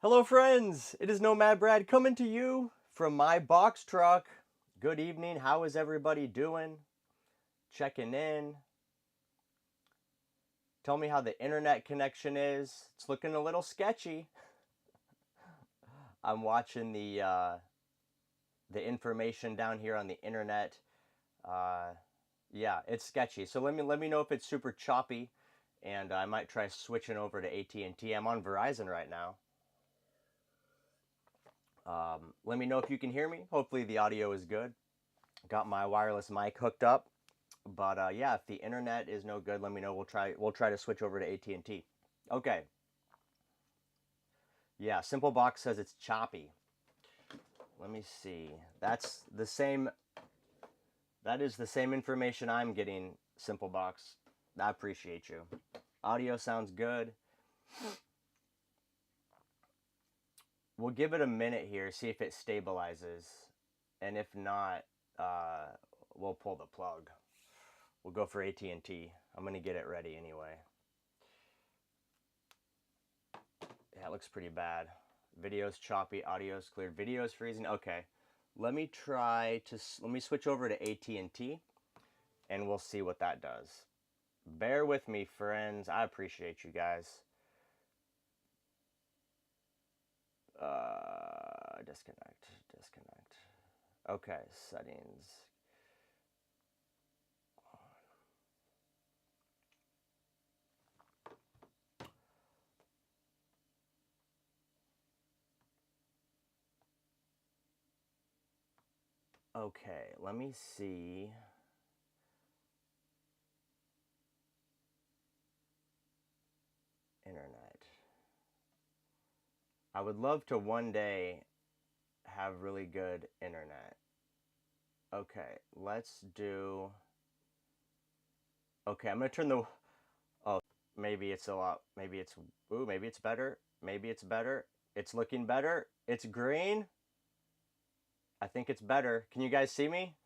Hello friends, it is Nomad Brad coming to you from my box truck. Good evening, how is everybody doing? Checking in. Tell me how the internet connection is. It's looking a little sketchy. I'm watching the information down here on the internet. Uh, yeah, it's sketchy. So let me know if it's super choppy, and I might try switching over to AT&T. I'm on Verizon right now. Let me know if you can hear me. Hopefully the audio is good. Got my wireless mic hooked up, but yeah, if the internet is no good, let me know. We'll try to switch over to AT&T. Okay. Yeah, Simple Box says it's choppy. Let me see. That is the same information I'm getting, Simple Box. I appreciate you. Audio sounds good. We'll give it a minute here, see if it stabilizes. And if not, uh, we'll pull the plug. We'll go for AT&T. I'm going to get it ready anyway. Yeah, it looks pretty bad. Video's choppy, audio's clear, video's freezing. Okay, let me switch over to AT&T, and we'll see what that does. Bear with me, friends. I appreciate you guys. Disconnect. Okay, settings. Okay, let me see. Internet. I would love to one day have really good internet. Okay, let's do. Okay, I'm gonna turn the. Oh, maybe it's a lot. Maybe it's. Ooh, maybe it's better. Maybe it's better. It's looking better. It's green. I think it's better. Can you guys see me?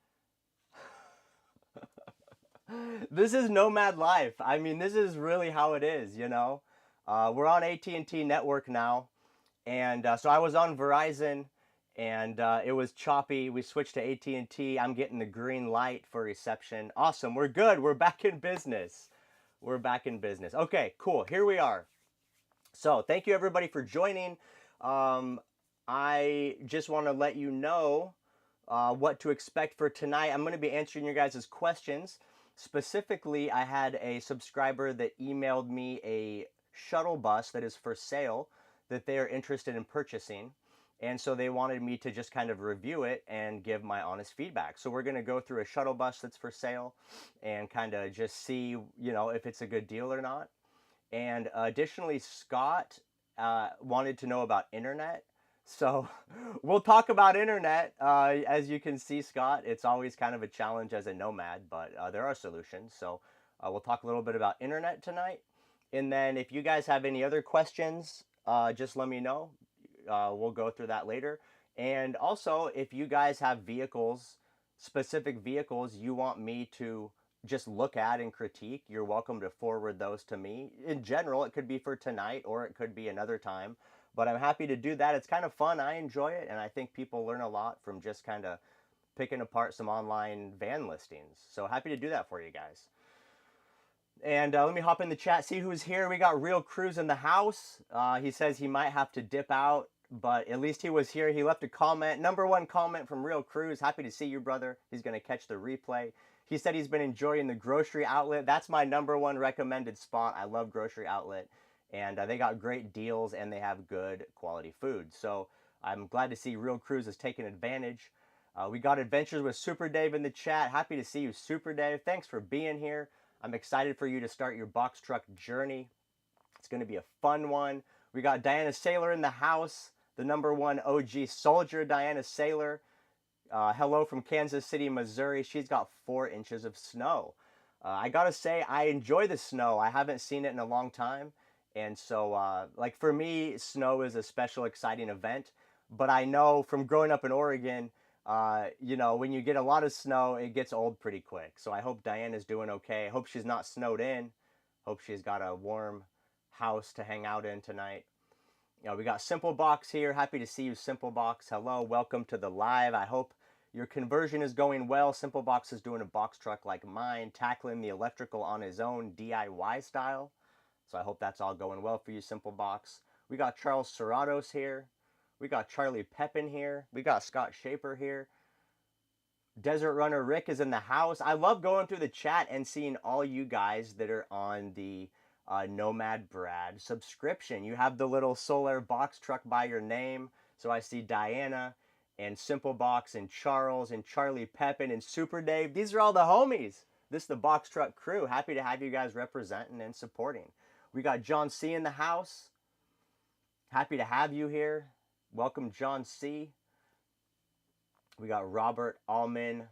This is Nomad life. I mean, this is really how it is, you know? We're on AT&T network now. And so I was on Verizon, and it was choppy. We switched to AT&T. I'm getting the green light for reception. Awesome. We're good. We're back in business. We're back in business. Okay, cool. Here we are. So thank you everybody for joining. I just want to let you know what to expect for tonight. I'm going to be answering your guys' questions. Specifically, I had a subscriber that emailed me a shuttle bus that is for sale that they are interested in purchasing. And so they wanted me to just kind of review it and give my honest feedback. So we're going to go through a shuttle bus that's for sale and kind of just see, you know, if it's a good deal or not. And additionally, Scott wanted to know about internet. So we'll talk about internet. As you can see, Scott, it's always kind of a challenge as a nomad, but there are solutions. So we'll talk a little bit about internet tonight. And then if you guys have any other questions, just let me know. We'll go through that later. And also, if you guys have vehicles, specific vehicles you want me to just look at and critique, you're welcome to forward those to me. In general, it could be for tonight or it could be another time, but I'm happy to do that. It's kind of fun. I enjoy it, and I think people learn a lot from just kind of picking apart some online van listings. So happy to do that for you guys. And let me hop in the chat, see who's here. We got Real Cruz in the house. He says he might have to dip out, but at least he was here. He left a comment. Number one comment from Real Cruz. Happy to see you, brother. He's going to catch the replay. He said he's been enjoying the grocery outlet. That's my number one recommended spot. I love grocery outlet. And they got great deals and they have good quality food. So I'm glad to see Real Cruz is taking advantage. We got Adventures with Super Dave in the chat. Happy to see you, Super Dave. Thanks for being here. I'm excited for you to start your box truck journey. It's going to be a fun one. We got Diana Saylor in the house, the number one OG soldier, Diana Saylor. Hello from Kansas City, Missouri. She's got 4 inches of snow. I got to say, I enjoy the snow. I haven't seen it in a long time. And so, like for me, snow is a special, exciting event. But I know from growing up in Oregon, you know, when you get a lot of snow, it gets old pretty quick. So I hope Diana's doing okay. I hope she's not snowed in. Hope she's got a warm house to hang out in tonight. We got Simple Box here. Happy to see you, Simple Box. Hello, welcome to the live. I hope your conversion is going well. Simple Box is doing a box truck like mine, tackling the electrical on his own DIY style. So I hope that's all going well for you, Simple Box. We got Charles Serratos here. We got Charlie Pepin here. We got Scott Shaper here. Desert Runner Rick is in the house. I love going through the chat and seeing all you guys that are on the Nomad Brad subscription. You have the little Solar box truck by your name. So I see Diana and Simple Box and Charles and Charlie Pepin and Super Dave. These are all the homies. This is the box truck crew. Happy to have you guys representing and supporting. We got John C in the house. Happy to have you here. Welcome, John C. We got Robert Allman.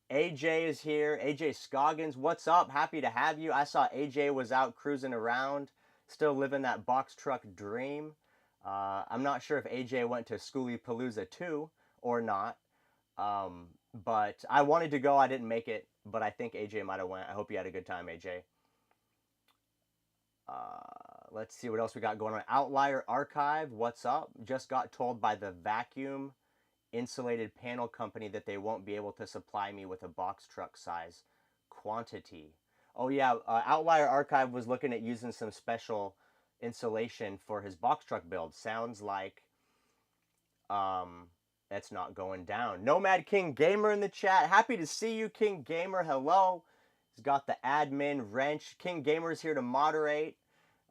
AJ is here. AJ Scoggins, what's up? Happy to have you. I saw AJ was out cruising around, still living that box truck dream. I'm not sure if AJ went to Schoolie Palooza 2 or not, but I wanted to go. I didn't make it, but I think AJ might have went. I hope you had a good time, AJ. Let's see what else we got going on. Outlier Archive, what's up? Just got told by the vacuum insulated panel company that they won't be able to supply me with a box truck size quantity. Oh yeah, Outlier Archive was looking at using some special insulation for his box truck build. Sounds like that's not going down. Nomad King Gamer in the chat. Happy to see you, King Gamer. Hello. He's got the admin wrench. King Gamer is here to moderate.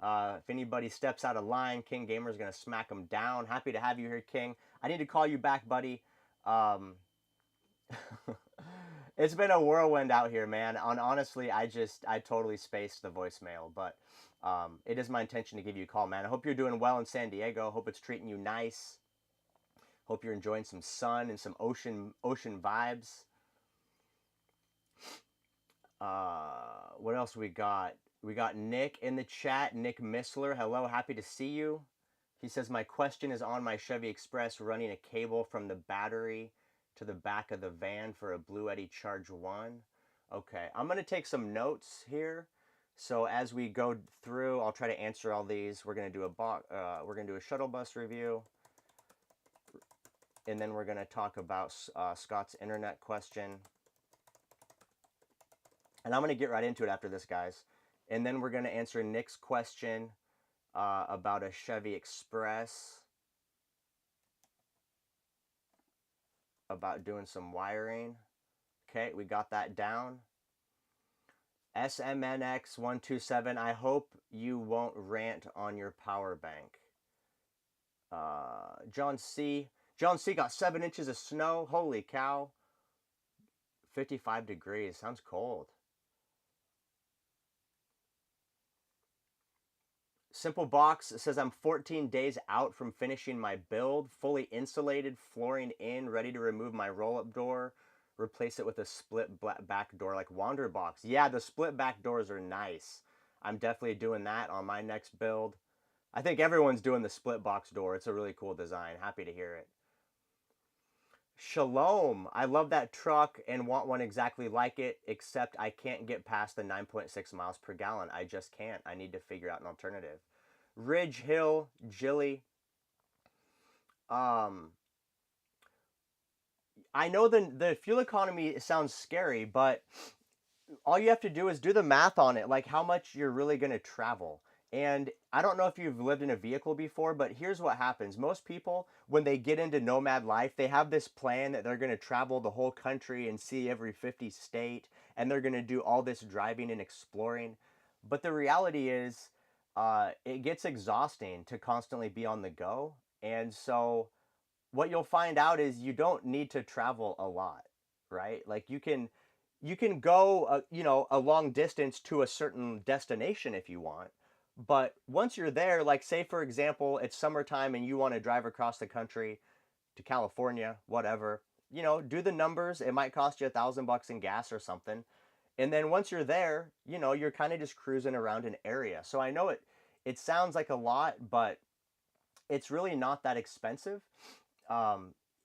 If anybody steps out of line, King Gamer is going to smack them down. Happy to have you here, King. I need to call you back, buddy. It's been a whirlwind out here, man. Honestly, I totally spaced the voicemail, but it is my intention to give you a call, man. I hope you're doing well in San Diego. Hope it's treating you nice. Hope you're enjoying some sun and some ocean vibes. What else we got? We got Nick in the chat. Nick Missler. Hello, happy to see you. He says, my question is on my Chevy Express running a cable from the battery to the back of the van for a Blue Eddy Charge 1. Okay, I'm going to take some notes here. So as we go through, I'll try to answer all these. We're going to do a shuttle bus review. And then we're going to talk about Scott's internet question. And I'm going to get right into it after this, guys. And then we're going to answer Nick's question about a Chevy Express, about doing some wiring. Okay, we got that down. SMNX127, I hope you won't rant on your power bank. John C got 7 inches of snow. Holy cow. 55 degrees. Sounds cold. Simple Box says, I'm 14 days out from finishing my build, fully insulated, flooring in, ready to remove my roll-up door, replace it with a split back door like Wanderbox. Yeah, the split back doors are nice. I'm definitely doing that on my next build. I think everyone's doing the split box door. It's a really cool design. Happy to hear it. Shalom. I love that truck and want one exactly like it, except I can't get past the 9.6 miles per gallon. I just can't. I need to figure out an alternative. Ridge Hill, Jilly. I know the fuel economy sounds scary, but all you have to do is do the math on it, like how much you're really going to travel. And I don't know if you've lived in a vehicle before, but here's what happens. Most people, when they get into nomad life, they have this plan that they're going to travel the whole country and see every 50 state, and they're going to do all this driving and exploring. But the reality is, it gets exhausting to constantly be on the go. And so what you'll find out is you don't need to travel a lot, right? Like you can go, a long distance to a certain destination if you want. But once you're there, like say for example, it's summertime and you want to drive across the country to California, whatever, do the numbers. It might cost you $1,000 in gas or something. And then once you're there, you're kind of just cruising around an area. So I know it sounds like a lot, but it's really not that expensive.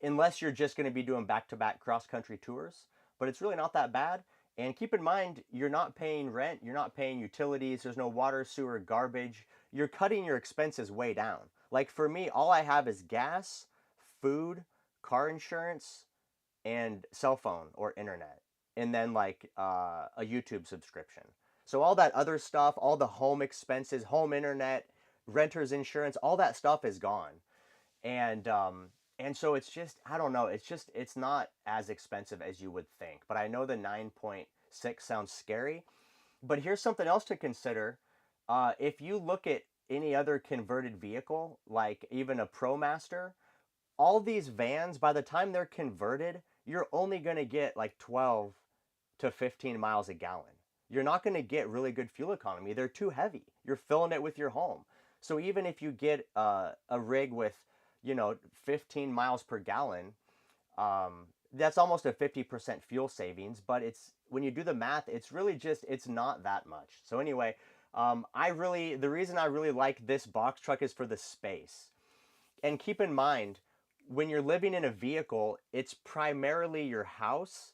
Unless you're just going to be doing back-to-back cross-country tours. But it's really not that bad. And keep in mind, you're not paying rent, you're not paying utilities, there's no water, sewer, garbage. You're cutting your expenses way down. Like for me, all I have is gas, food, car insurance, and cell phone or internet, and then like a YouTube subscription. So all that other stuff, all the home expenses, home internet, renter's insurance, all that stuff is gone. And and so it's just, I don't know, it's not as expensive as you would think. But I know the 9.6 sounds scary. But here's something else to consider. If you look at any other converted vehicle, like even a ProMaster, all these vans, by the time they're converted, you're only going to get like 12 to 15 miles a gallon. You're not going to get really good fuel economy. They're too heavy. You're filling it with your home. So even if you get a rig with, 15 miles per gallon, that's almost a 50% fuel savings. But it's, when you do the math, it's really just, it's not that much. So anyway, the reason I really like this box truck is for the space. And keep in mind, when you're living in a vehicle, it's primarily your house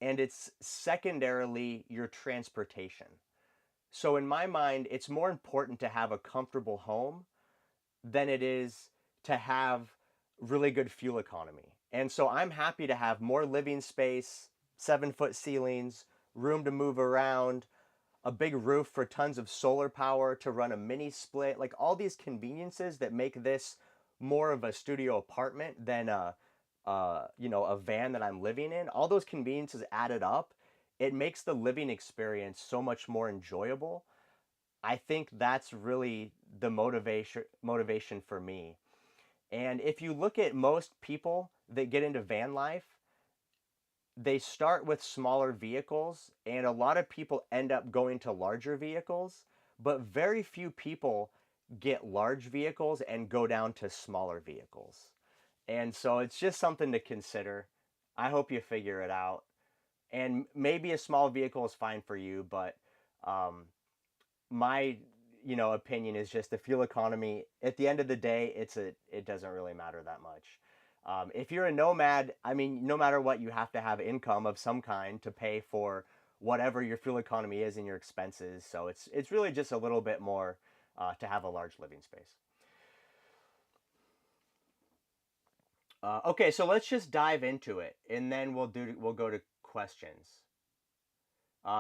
and it's secondarily your transportation. So in my mind, it's more important to have a comfortable home than it is to have really good fuel economy. And so I'm happy to have more living space, 7-foot ceilings, room to move around, a big roof for tons of solar power to run a mini split, like all these conveniences that make this more of a studio apartment than a van that I'm living in. All those conveniences added up, it makes the living experience so much more enjoyable. I think that's really the motivation for me. And if you look at most people that get into van life, they start with smaller vehicles, and a lot of people end up going to larger vehicles, but very few people get large vehicles and go down to smaller vehicles. And so it's just something to consider. I hope you figure it out. And maybe a small vehicle is fine for you, but um, my opinion is just the fuel economy. At the end of the day, it doesn't really matter that much. If you're a nomad, I mean, no matter what, you have to have income of some kind to pay for whatever your fuel economy is and your expenses. So it's really just a little bit more to have a large living space. Okay, so let's just dive into it, and then we'll go to questions.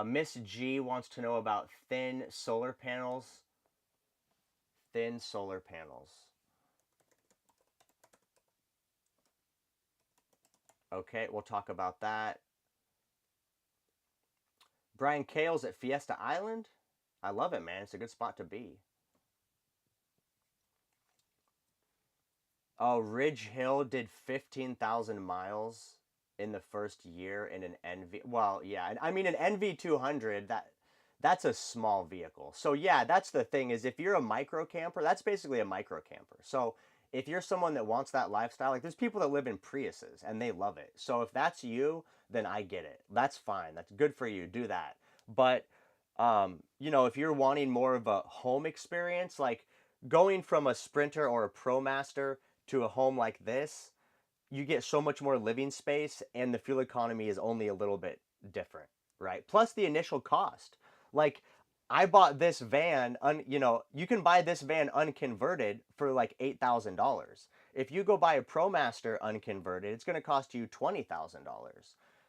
Miss G wants to know about thin solar panels. Thin solar panels. Okay, we'll talk about that. Brian Kale's at Fiesta Island. I love it, man. It's a good spot to be. Oh, Ridge Hill did 15,000 miles in the first year in an NV. Well, yeah, I mean an NV 200, that's a small vehicle. So yeah, that's the thing, is if you're a micro camper, that's basically a micro camper. So if you're someone that wants that lifestyle, like there's people that live in Priuses and they love it. So if that's you, then I get it. That's fine. That's good for you. Do that. But if you're wanting more of a home experience, like going from a Sprinter or a ProMaster to a home like this, you get so much more living space and the fuel economy is only a little bit different, right? Plus the initial cost. Like I bought this van, you can buy this van unconverted for like $8,000. If you go buy a ProMaster unconverted, it's going to cost you $20,000.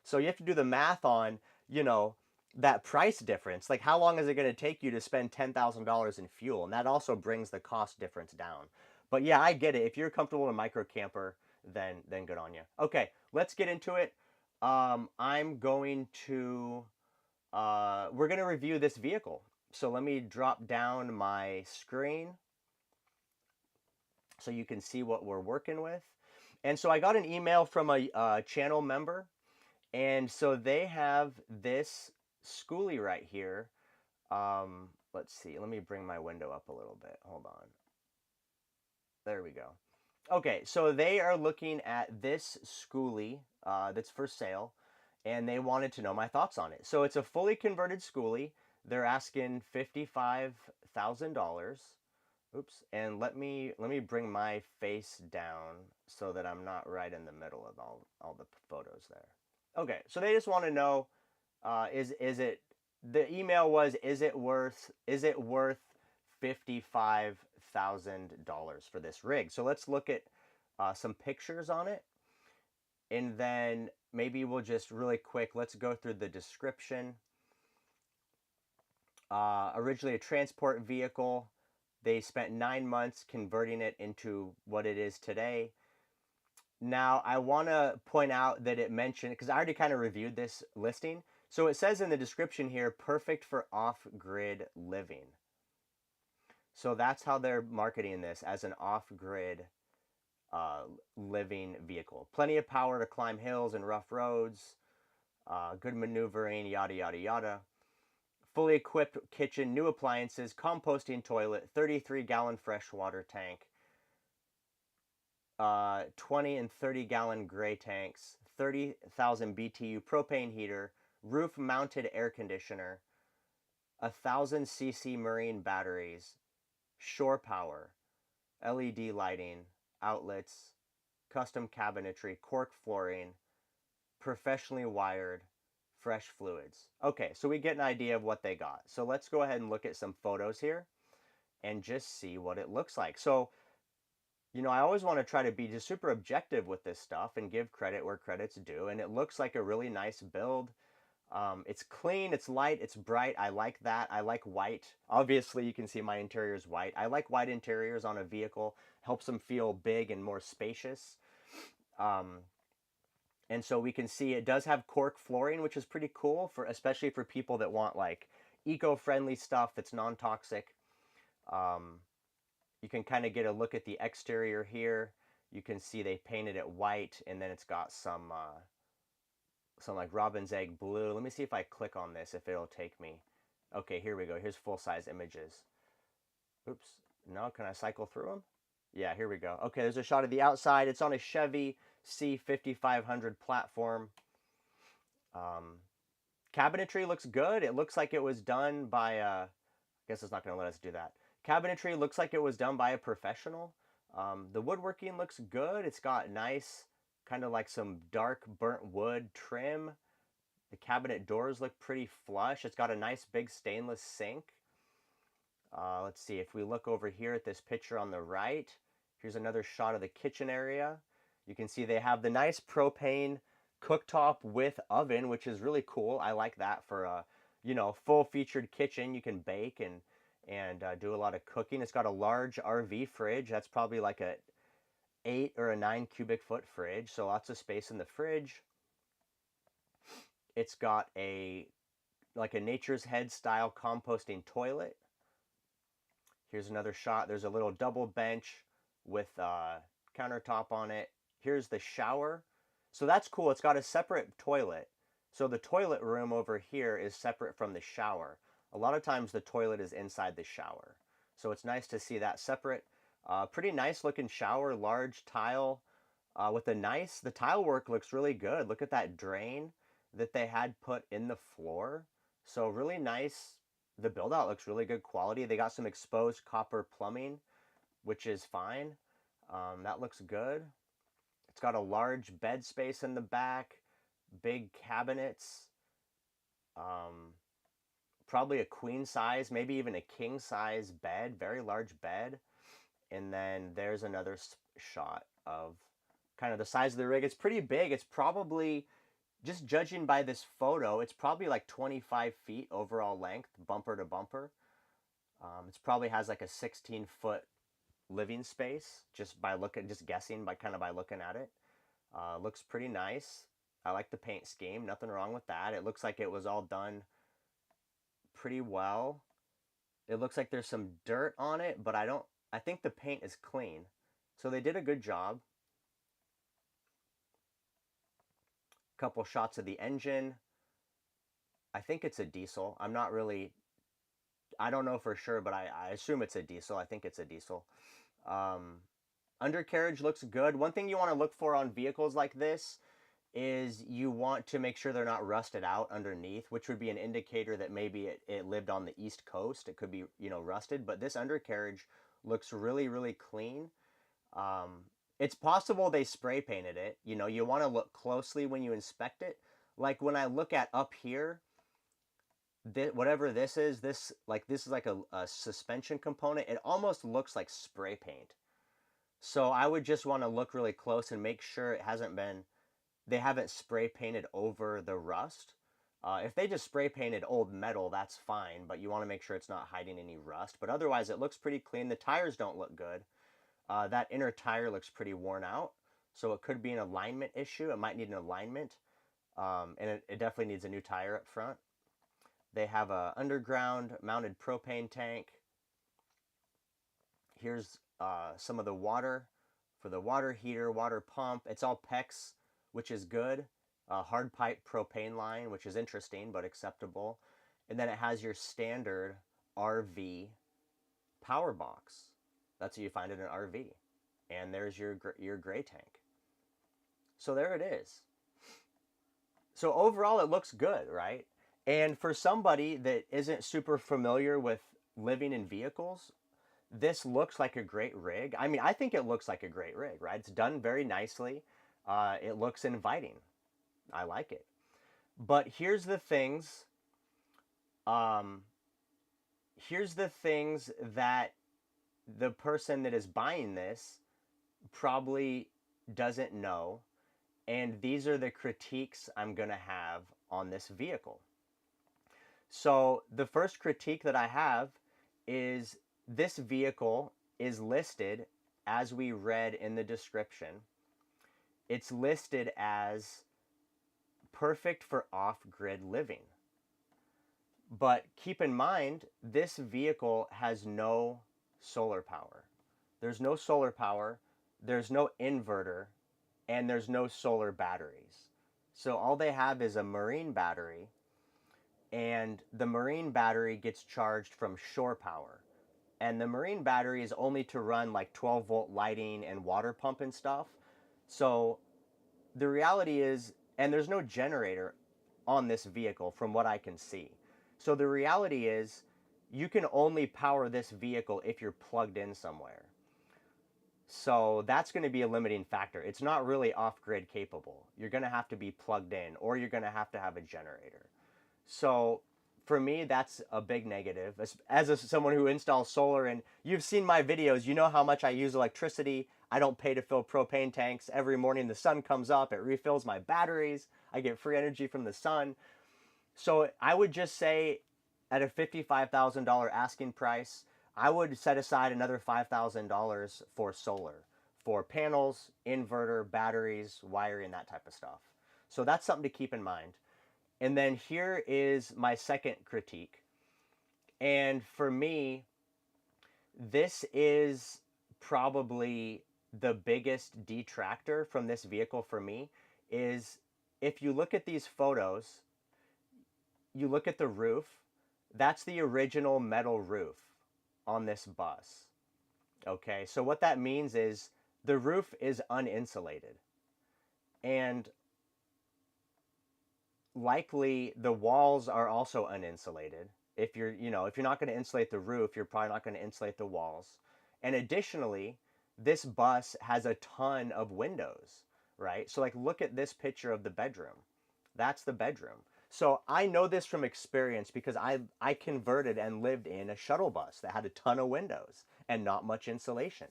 So you have to do the math on, you know, that price difference. Like how long is it going to take you to spend $10,000 in fuel? And that also brings the cost difference down. But yeah, I get it. If you're comfortable in a micro camper, then good on you. Okay, let's get into it. I'm going to we're going to review this vehicle. So let me drop down my screen so you can see what we're working with. And so I got an email from a channel member, and so they have this Schoolie right here. Let's see. Let me bring my window up a little bit. Hold on. There we go. Okay, so they are looking at this Schoolie that's for sale, and they wanted to know my thoughts on it. So it's a fully converted Schoolie. They're asking $55,000. Oops, and let me bring my face down so that I'm not right in the middle of all the photos there. Okay, so they just want to know, is it, the email was, is it worth $55,000 for this rig. So let's look at some pictures on it, and then maybe we'll just really quick, let's go through the description. Originally a transport vehicle, they spent 9 months converting it into what it is today. Now, I want to point out that it mentioned, because I already kind of reviewed this listing. So it says in the description here, perfect for off-grid living. So that's how they're marketing this, as an off-grid living vehicle. Plenty of power to climb hills and rough roads, good maneuvering, yada, yada, yada. Fully equipped kitchen, new appliances, composting toilet, 33-gallon freshwater tank, 20 and 30-gallon gray tanks, 30,000 BTU propane heater, roof-mounted air conditioner, 1,000 cc marine batteries, shore power, LED lighting, outlets, custom cabinetry, cork flooring, professionally wired, fresh fluids. Okay, so we get an idea of what they got. So let's go ahead and look at some photos here and just see what it looks like. So, you know, I always want to try to be just super objective with this stuff and give credit where credit's due. And it looks like a really nice build. It's clean, it's light, it's bright. I like that. I like white. Obviously, you can see my interior is white. I like white interiors on a vehicle. Helps them feel big and more spacious. And so we can see it does have cork flooring, which is pretty cool, for especially for people that want like eco-friendly stuff that's non-toxic. You can kind of get a look at the exterior here. You can see they painted it white, and then it's got some like robin's egg blue. Let me see if I click on this, if it'll take me. Okay, here we go. Here's full-size images. Oops. No, can I cycle through them? Yeah, here we go. Okay, there's a shot of the outside. It's on a Chevy C5500 platform. Cabinetry looks good. It looks like it was done by I guess it's not going to let us do that. Cabinetry looks like it was done by a professional. The woodworking looks good. It's got nice, kind of like some dark burnt wood trim. The cabinet doors look pretty flush. It's got a nice big stainless sink. Let's see, if we look over here at this picture on the right, here's another shot of the kitchen area. You can see they have the nice propane cooktop with oven, which is really cool. I like that for a, you know, full featured kitchen. You can bake and do a lot of cooking. It's got a large RV fridge. That's probably like a 8 or a 9 cubic foot fridge, so lots of space in the fridge. It's got a like a Nature's Head style composting toilet. Here's another shot. There's a little double bench with countertop on it. Here's the shower. So that's cool. It's got a separate toilet. So the toilet room over here is separate from the shower. A lot of times the toilet is inside the shower. So it's nice to see that separate. Pretty nice looking shower, large tile with the tile work looks really good. Look at that drain that they had put in the floor. So really nice. The build out looks really good quality. They got some exposed copper plumbing, which is fine. That looks good. It's got a large bed space in the back, big cabinets, probably a queen size, maybe even a king size bed, very large bed. And then there's another shot of kind of the size of the rig. It's pretty big. It's probably, just judging by this photo, it's probably like 25 feet overall length, bumper to bumper. It probably has like a 16-foot living space, just guessing by looking at it. Looks pretty nice. I like the paint scheme. Nothing wrong with that. It looks like it was all done pretty well. It looks like there's some dirt on it, but I think the paint is clean. So they did a good job. Couple shots of the engine. I think it's a diesel. I don't know for sure, but I assume it's a diesel. I think it's a diesel. Undercarriage looks good. One thing you want to look for on vehicles like this is you want to make sure they're not rusted out underneath, which would be an indicator that maybe it lived on the East Coast. It could be, you know, rusted, but this undercarriage looks really, really clean. It's possible they spray painted it. You know, you want to look closely when you inspect it. Like when I look at up here, whatever this is, this is like a suspension component. It almost looks like spray paint. So I would just want to look really close and make sure they haven't spray painted over the rust. If they just spray painted old metal, that's fine, but you want to make sure it's not hiding any rust. But otherwise, it looks pretty clean. The tires don't look good. That inner tire looks pretty worn out, so it could be an alignment issue. It might need an alignment, and it definitely needs a new tire up front. They have a underground mounted propane tank. Here's some of the water for the water heater, water pump. It's all PEX, which is good. Hard pipe propane line, which is interesting but acceptable. And then it has your standard RV power box. That's what you find in an RV. And there's your gray tank. So there it is. So overall, it looks good, right? And for somebody that isn't super familiar with living in vehicles, this looks like a great rig. I mean, I think it looks like a great rig, right? It's done very nicely. It looks inviting. I like it. But here's the things. Here's the things that the person that is buying this probably doesn't know. And these are the critiques I'm going to have on this vehicle. So the first critique that I have is this vehicle is listed, as we read in the description, it's listed as perfect for off-grid living. But keep in mind, this vehicle has no solar power. There's no solar power, there's no inverter, and there's no solar batteries. So all they have is a marine battery, and the marine battery gets charged from shore power. And the marine battery is only to run like 12-volt lighting and water pump and stuff. So the reality is, and there's no generator on this vehicle from what I can see. So the reality is, you can only power this vehicle if you're plugged in somewhere. So that's going to be a limiting factor. It's not really off-grid capable. You're going to have to be plugged in, or you're going to have a generator. So for me, that's a big negative. As someone who installs solar, and you've seen my videos, you know how much I use electricity. I don't pay to fill propane tanks. Every morning the sun comes up, it refills my batteries. I get free energy from the sun. So I would just say at a $55,000 asking price, I would set aside another $5,000 for solar, for panels, inverter, batteries, wiring, that type of stuff. So that's something to keep in mind. And then here is my second critique. And for me, this is probably the biggest detractor from this vehicle for me, is if you look at these photos, you look at the roof, that's the original metal roof on this bus. Okay, so what that means is the roof is uninsulated. And likely the walls are also uninsulated. If you're not going to insulate the roof, you're probably not going to insulate the walls. And additionally, this bus has a ton of windows, right? So like, look at this picture of the bedroom. That's the bedroom. So I know this from experience because I converted and lived in a shuttle bus that had a ton of windows and not much insulation.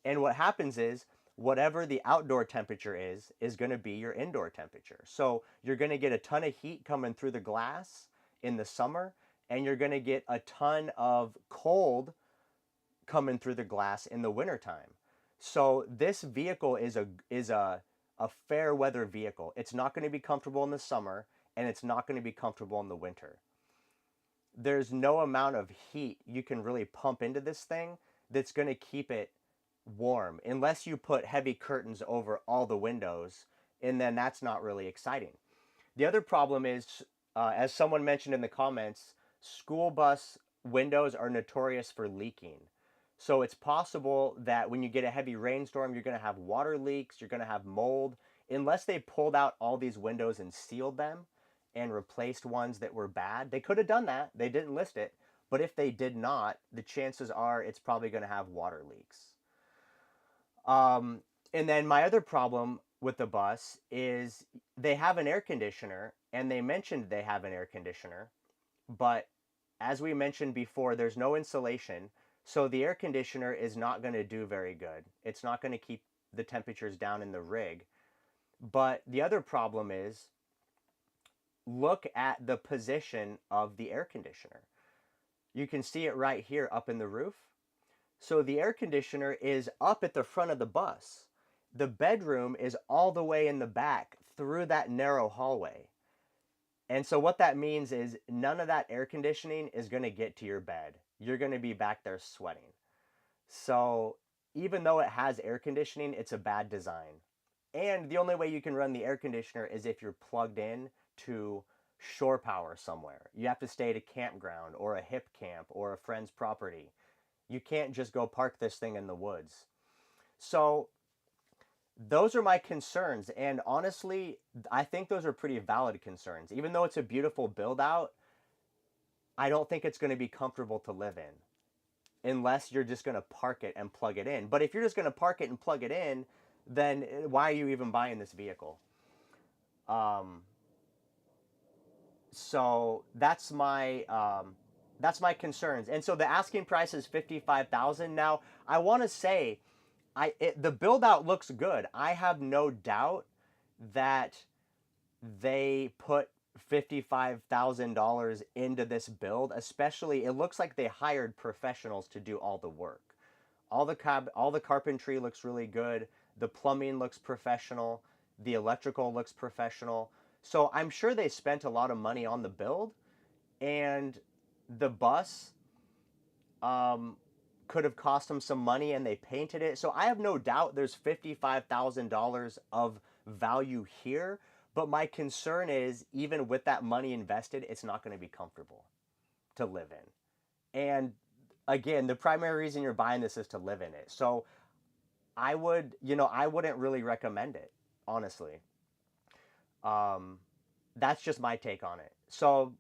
And what happens is, whatever the outdoor temperature is going to be your indoor temperature. So you're going to get a ton of heat coming through the glass in the summer, and you're going to get a ton of cold coming through the glass in the wintertime. So this vehicle is a fair weather vehicle. It's not going to be comfortable in the summer, and it's not going to be comfortable in the winter. There's no amount of heat you can really pump into this thing that's going to keep it warm, unless you put heavy curtains over all the windows, and then that's not really exciting. The other problem is, as someone mentioned in the comments, school bus windows are notorious for leaking. So it's possible that when you get a heavy rainstorm, you're going to have water leaks, you're going to have mold, unless they pulled out all these windows and sealed them and replaced ones that were bad. They could have done that. They didn't list it. But if they did not, the chances are it's probably going to have water leaks. And then my other problem with the bus is they have an air conditioner, and they mentioned they have an air conditioner, But as we mentioned before, there's no insulation, so the air conditioner is not going to do very good. It's not going to keep the temperatures down in the rig. But the other problem is, look at the position of the air conditioner. You can see it right here up in the roof. So the air conditioner is up at the front of the bus. The bedroom is all the way in the back through that narrow hallway. And so what that means is none of that air conditioning is going to get to your bed. You're going to be back there sweating. So even though it has air conditioning, it's a bad design. And the only way you can run the air conditioner is if you're plugged in to shore power somewhere. You have to stay at a campground or a hip camp or a friend's property. You can't just go park this thing in the woods. So those are my concerns. And honestly, I think those are pretty valid concerns. Even though it's a beautiful build out, I don't think it's going to be comfortable to live in unless you're just going to park it and plug it in. But if you're just going to park it and plug it in, then why are you even buying this vehicle? So that's my concerns. And so the asking price is 55,000. Now I want to say, the build out looks good. I have no doubt that they put $55,000 into this build. Especially, it looks like they hired professionals to do all the work. All the carpentry looks really good. The plumbing looks professional. The electrical looks professional. So I'm sure they spent a lot of money on the build, and the bus could have cost them some money, and they painted it. So I have no doubt there's $55,000 of value here. But my concern is, even with that money invested, it's not going to be comfortable to live in. And again, the primary reason you're buying this is to live in it. So I wouldn't really recommend it, honestly. That's just my take on it. So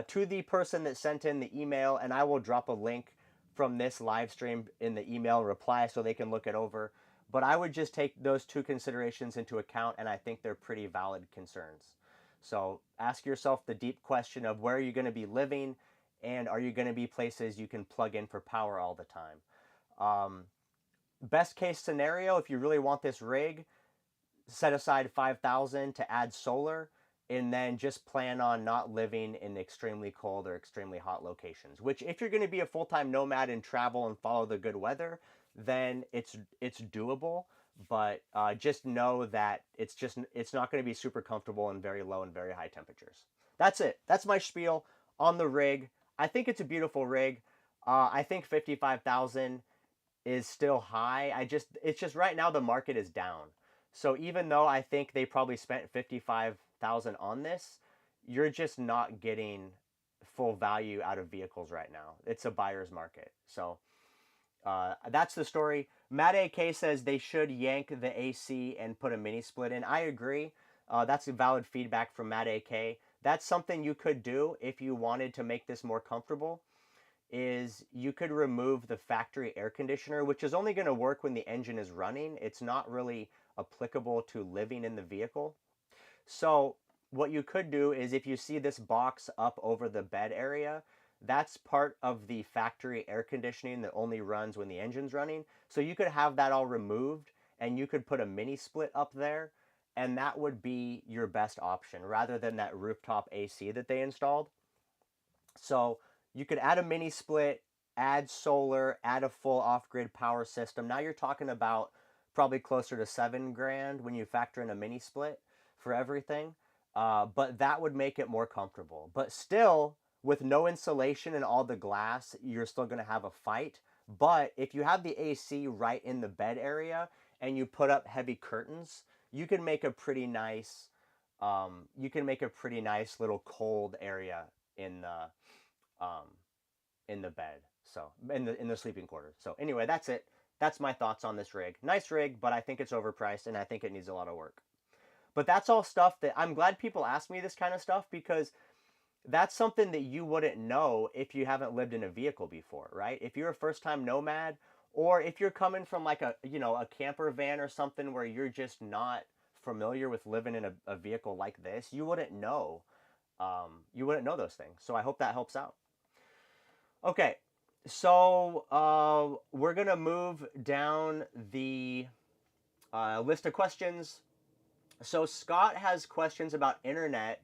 to the person that sent in the email, and I will drop a link from this live stream in the email reply so they can look it over. But I would just take those two considerations into account, and I think they're pretty valid concerns. So ask yourself the deep question of, where are you going to be living, and are you going to be places you can plug in for power all the time? Best case scenario, if you really want this rig, set aside 5,000 to add solar, and then just plan on not living in extremely cold or extremely hot locations. Which, if you're going to be a full-time nomad and travel and follow the good weather, then it's doable. But just know that it's not going to be super comfortable in very low and very high temperatures. That's it. That's my spiel on the rig. I think it's a beautiful rig. I think 55,000 is still high. It's just right now the market is down. So even though I think they probably spent 55,000 on this, you're just not getting full value out of vehicles right now. It's a buyer's market. So that's the story. Matt AK says they should yank the AC and put a mini split in. I agree. That's a valid feedback from Matt AK. That's something you could do if you wanted to make this more comfortable. Is you could remove the factory air conditioner, which is only going to work when the engine is running. It's not really applicable to living in the vehicle. So what you could do is, if you see this box up over the bed area, that's part of the factory air conditioning that only runs when the engine's running. So you could have that all removed, and you could put a mini split up there, and that would be your best option rather than that rooftop AC that they installed. So you could add a mini split, add solar, add a full off-grid power system. Now you're talking about probably closer to $7,000 when you factor in a mini split for everything. But that would make it more comfortable. But still, with no insulation and all the glass, you're still going to have a fight. But if you have the AC right in the bed area and you put up heavy curtains, you can make a pretty nice, little cold area in the bed. So in the sleeping quarters. So anyway, that's it. That's my thoughts on this rig. Nice rig, but I think it's overpriced, and I think it needs a lot of work. But that's all stuff that I'm glad people ask me this kind of stuff, because that's something that you wouldn't know if you haven't lived in a vehicle before, right? If you're a first-time nomad, or if you're coming from like a camper van or something where you're just not familiar with living in a vehicle like this, you wouldn't know You wouldn't know those things. So I hope that helps out. Okay, so we're gonna move down the list of questions. So Scott has questions about internet.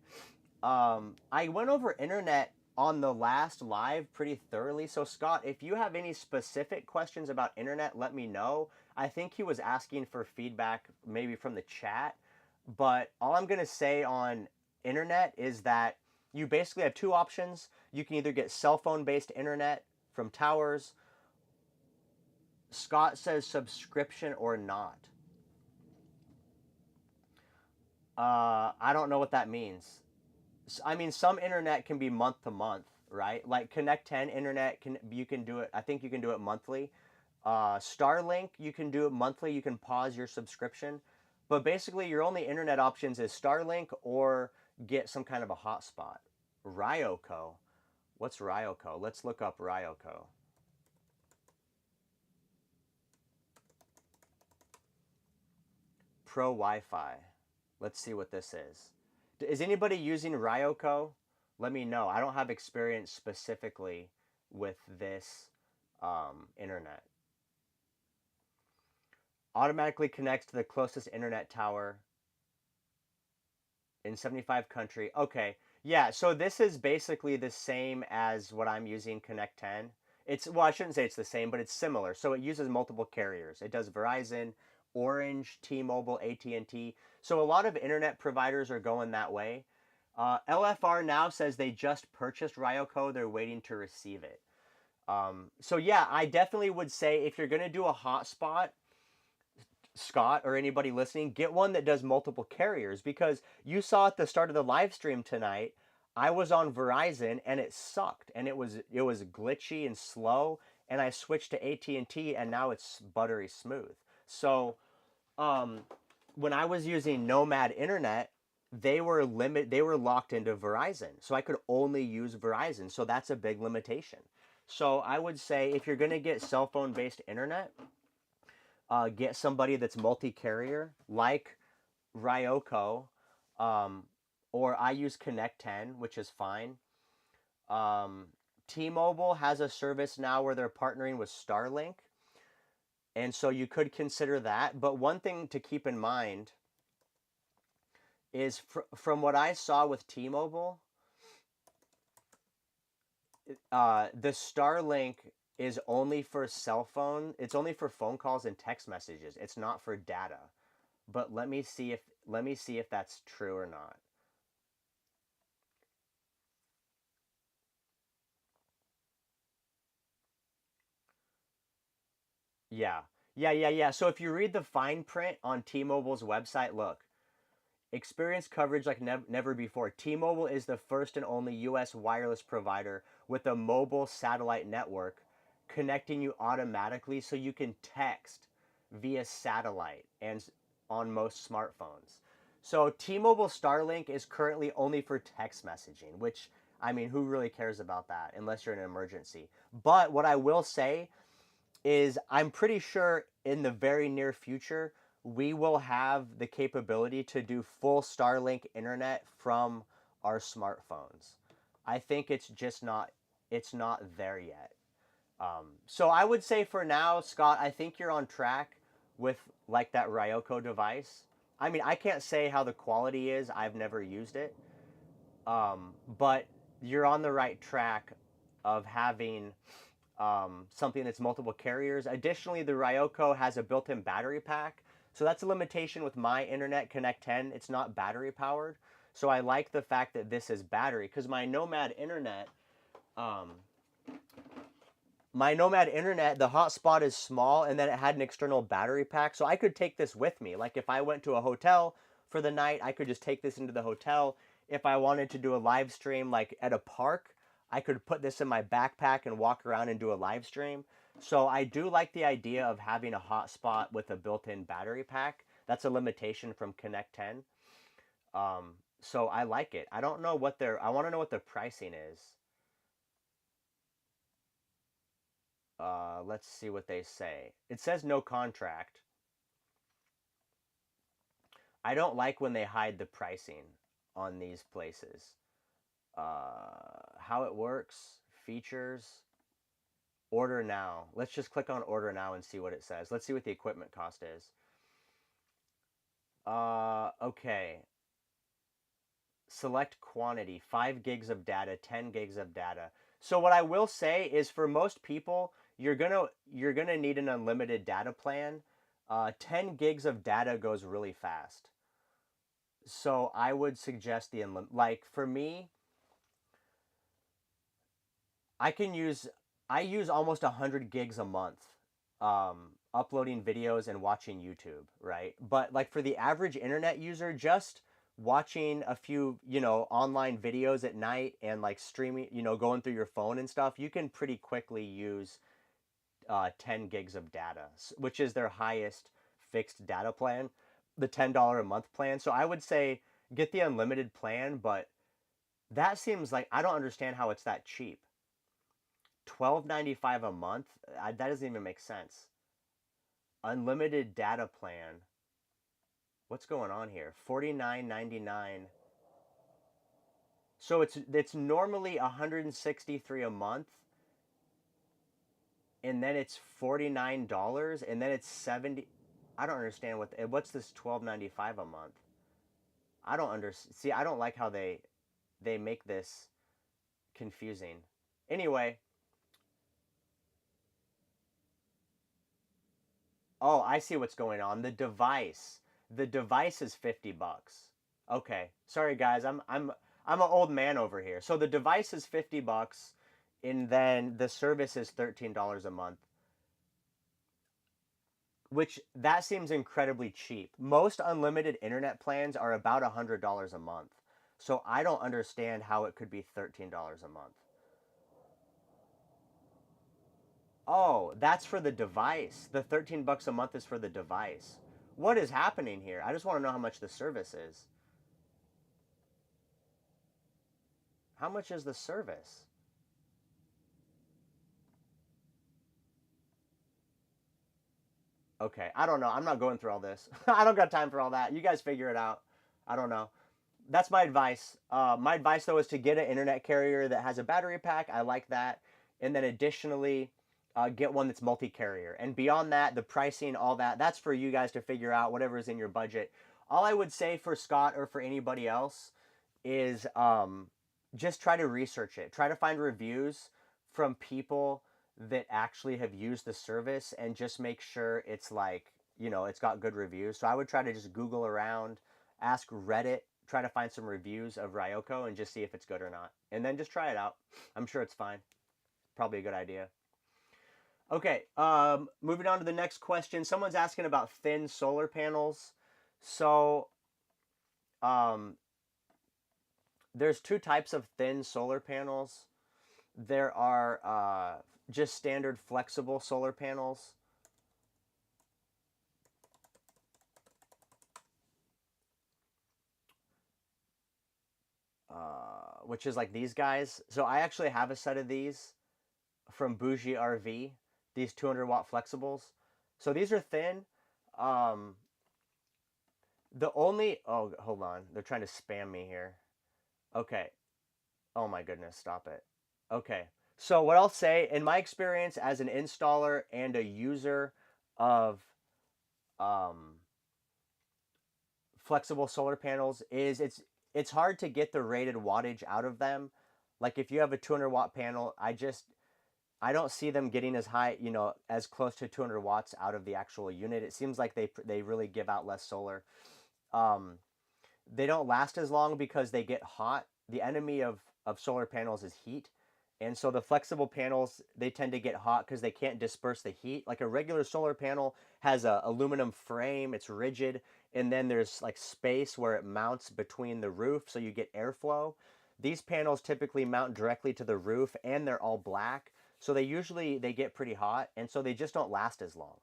I went over internet on the last live pretty thoroughly. So Scott, if you have any specific questions about internet, let me know. I think he was asking for feedback maybe from the chat, but all I'm gonna say on internet is that you basically have two options. You can either get cell phone based internet from towers. Scott says subscription or not. I don't know what that means. I mean, some internet can be month to month, right? Like Connect 10 internet can you can do it. I think you can do it monthly. Starlink, you can do it monthly. You can pause your subscription, but basically your only internet options is Starlink or get some kind of a hotspot. Ryoko, what's Ryoko? Let's look up Ryoko. Pro Wi-Fi. Let's see what this is. Is anybody using Ryoko? Let me know. I don't have experience specifically with this internet. Automatically connects to the closest internet tower in 75 country. Okay. Yeah, so this is basically the same as what I'm using Connect 10. It's well, I shouldn't say it's the same, but it's similar. So it uses multiple carriers. It does Verizon, Orange, T-Mobile, AT&T. So a lot of internet providers are going that way. LFR now says they just purchased Ryoko. They're waiting to receive it. So yeah, I definitely would say if you're going to do a hotspot, Scott or anybody listening, get one that does multiple carriers because you saw at the start of the live stream tonight, I was on Verizon and it sucked and it was glitchy and slow and I switched to AT&T and now it's buttery smooth. So, um, when I was using Nomad Internet, they were locked into Verizon. So I could only use Verizon. So that's a big limitation. So I would say if you're going to get cell phone based internet, get somebody that's multi-carrier like Ryoko, um, or I use Connect 10, which is fine. Um, T-Mobile has a service now where they're partnering with Starlink, and so you could consider that. But one thing to keep in mind is from what I saw with T-Mobile, the Starlink is only for cell phone. It's only for phone calls and text messages. It's not for data. But let me see if that's true or not. Yeah. Yeah. So if you read the fine print on T-Mobile's website, look, experience coverage like never before. T-Mobile is the first and only US wireless provider with a mobile satellite network connecting you automatically so you can text via satellite and on most smartphones. So T-Mobile Starlink is currently only for text messaging, which I mean, who really cares about that unless you're in an emergency? But what I will say is I'm pretty sure in the very near future we will have the capability to do full Starlink internet from our smartphones. I think it's not there yet. So I would say for now, Scott, I think you're on track with like that Ryoko device. I mean, I can't say how the quality is. I've never used it, but you're on the right track of having something that's multiple carriers. Additionally, the Ryoko has a built-in battery pack, so that's a limitation with my Internet Connect 10. It's not battery powered, so I like the fact that this is battery because um, my Nomad Internet, the hotspot is small, and then it had an external battery pack, so I could take this with me. Like if I went to a hotel for the night, I could just take this into the hotel. If I wanted to do a live stream like at a park, I could put this in my backpack and walk around and do a live stream. So I do like the idea of having a hotspot with a built-in battery pack. That's a limitation from Connect 10. So I like it. I don't know what I want to know what the pricing is. Let's see what they say. It says no contract. I don't like when they hide the pricing on these places. How it works, features, order now. Let's just click on order now and see what it says. Let's see what the equipment cost is. Okay. Select quantity, 5 gigs of data, 10 gigs of data. So what I will say is for most people, you're gonna need an unlimited data plan. 10 gigs of data goes really fast. So I would suggest the like for me, I can use I use almost 100 gigs a month uploading videos and watching YouTube, right? But like for the average internet user, just watching a few, online videos at night and like streaming, going through your phone and stuff, you can pretty quickly use 10 gigs of data, which is their highest fixed data plan, the $10 a month plan. So I would say get the unlimited plan, but that seems like I don't understand how it's that cheap. 12.95 a month? That doesn't even make sense. Unlimited data plan. What's going on here? 49.99. So it's normally 163 a month, and then it's $49, and then it's 70. I don't understand what's this 12.95 a month. I don't understand. See, I don't like how they make this confusing. Anyway, oh, I see what's going on. The device is $50. Okay. Sorry guys, I'm an old man over here. So the device is $50 and then the service is $13 a month, which that seems incredibly cheap. Most unlimited internet plans are about $100 a month. So I don't understand how it could be $13 a month. Oh, that's for the device. The 13 bucks a month is for the device. What is happening here? I just want to know how much the service is. How much is the service? Okay, I don't know. I'm not going through all this. I don't got time for all that. You guys figure it out. I don't know. That's my advice. My advice though is to get an internet carrier that has a battery pack. I like that, and then additionally, get one that's multi-carrier. And beyond that, the pricing, all that, that's for you guys to figure out. Whatever is in your budget. All I would say for Scott or for anybody else is just try to research it. Try to find reviews from people that actually have used the service and just make sure it's like, it's got good reviews. So I would try to just Google around, ask Reddit, try to find some reviews of Ryoko and just see if it's good or not. And then just try it out. I'm sure it's fine. Probably a good idea. Okay, moving on to the next question. Someone's asking about thin solar panels. So, um, there's two types of thin solar panels. There are just standard flexible solar panels. Which is like these guys. So I actually have a set of these from Bougie RV, these 200-watt flexibles. So these are thin. Um, oh, hold on. They're trying to spam me here. Okay. Oh my goodness, stop it. Okay. So what I'll say, in my experience as an installer and a user of um, flexible solar panels, is it's hard to get the rated wattage out of them. Like if you have a 200-watt panel, I don't see them getting as high, as close to 200 watts out of the actual unit. It seems like they really give out less solar. Um, they don't last as long because they get hot. The enemy of solar panels is heat. And so the flexible panels, they tend to get hot because they can't disperse the heat. Like a regular solar panel has a aluminum frame, it's rigid, and then there's like space where it mounts between the roof so you get airflow. These panels typically mount directly to the roof and they're all black. So they get pretty hot and so they just don't last as long.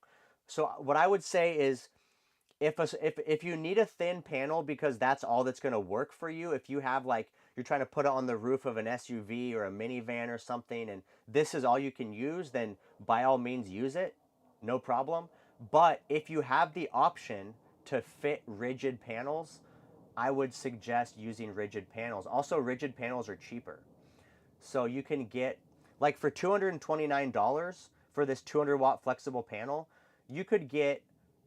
So what I would say is if you need a thin panel because that's all that's going to work for you, if you have like you're trying to put it on the roof of an SUV or a minivan or something and this is all you can use, then by all means use it, no problem. But if you have the option to fit rigid panels, I would suggest using rigid panels. Also, rigid panels are cheaper. So you can get, like for $229 for this 200 watt flexible panel, you could get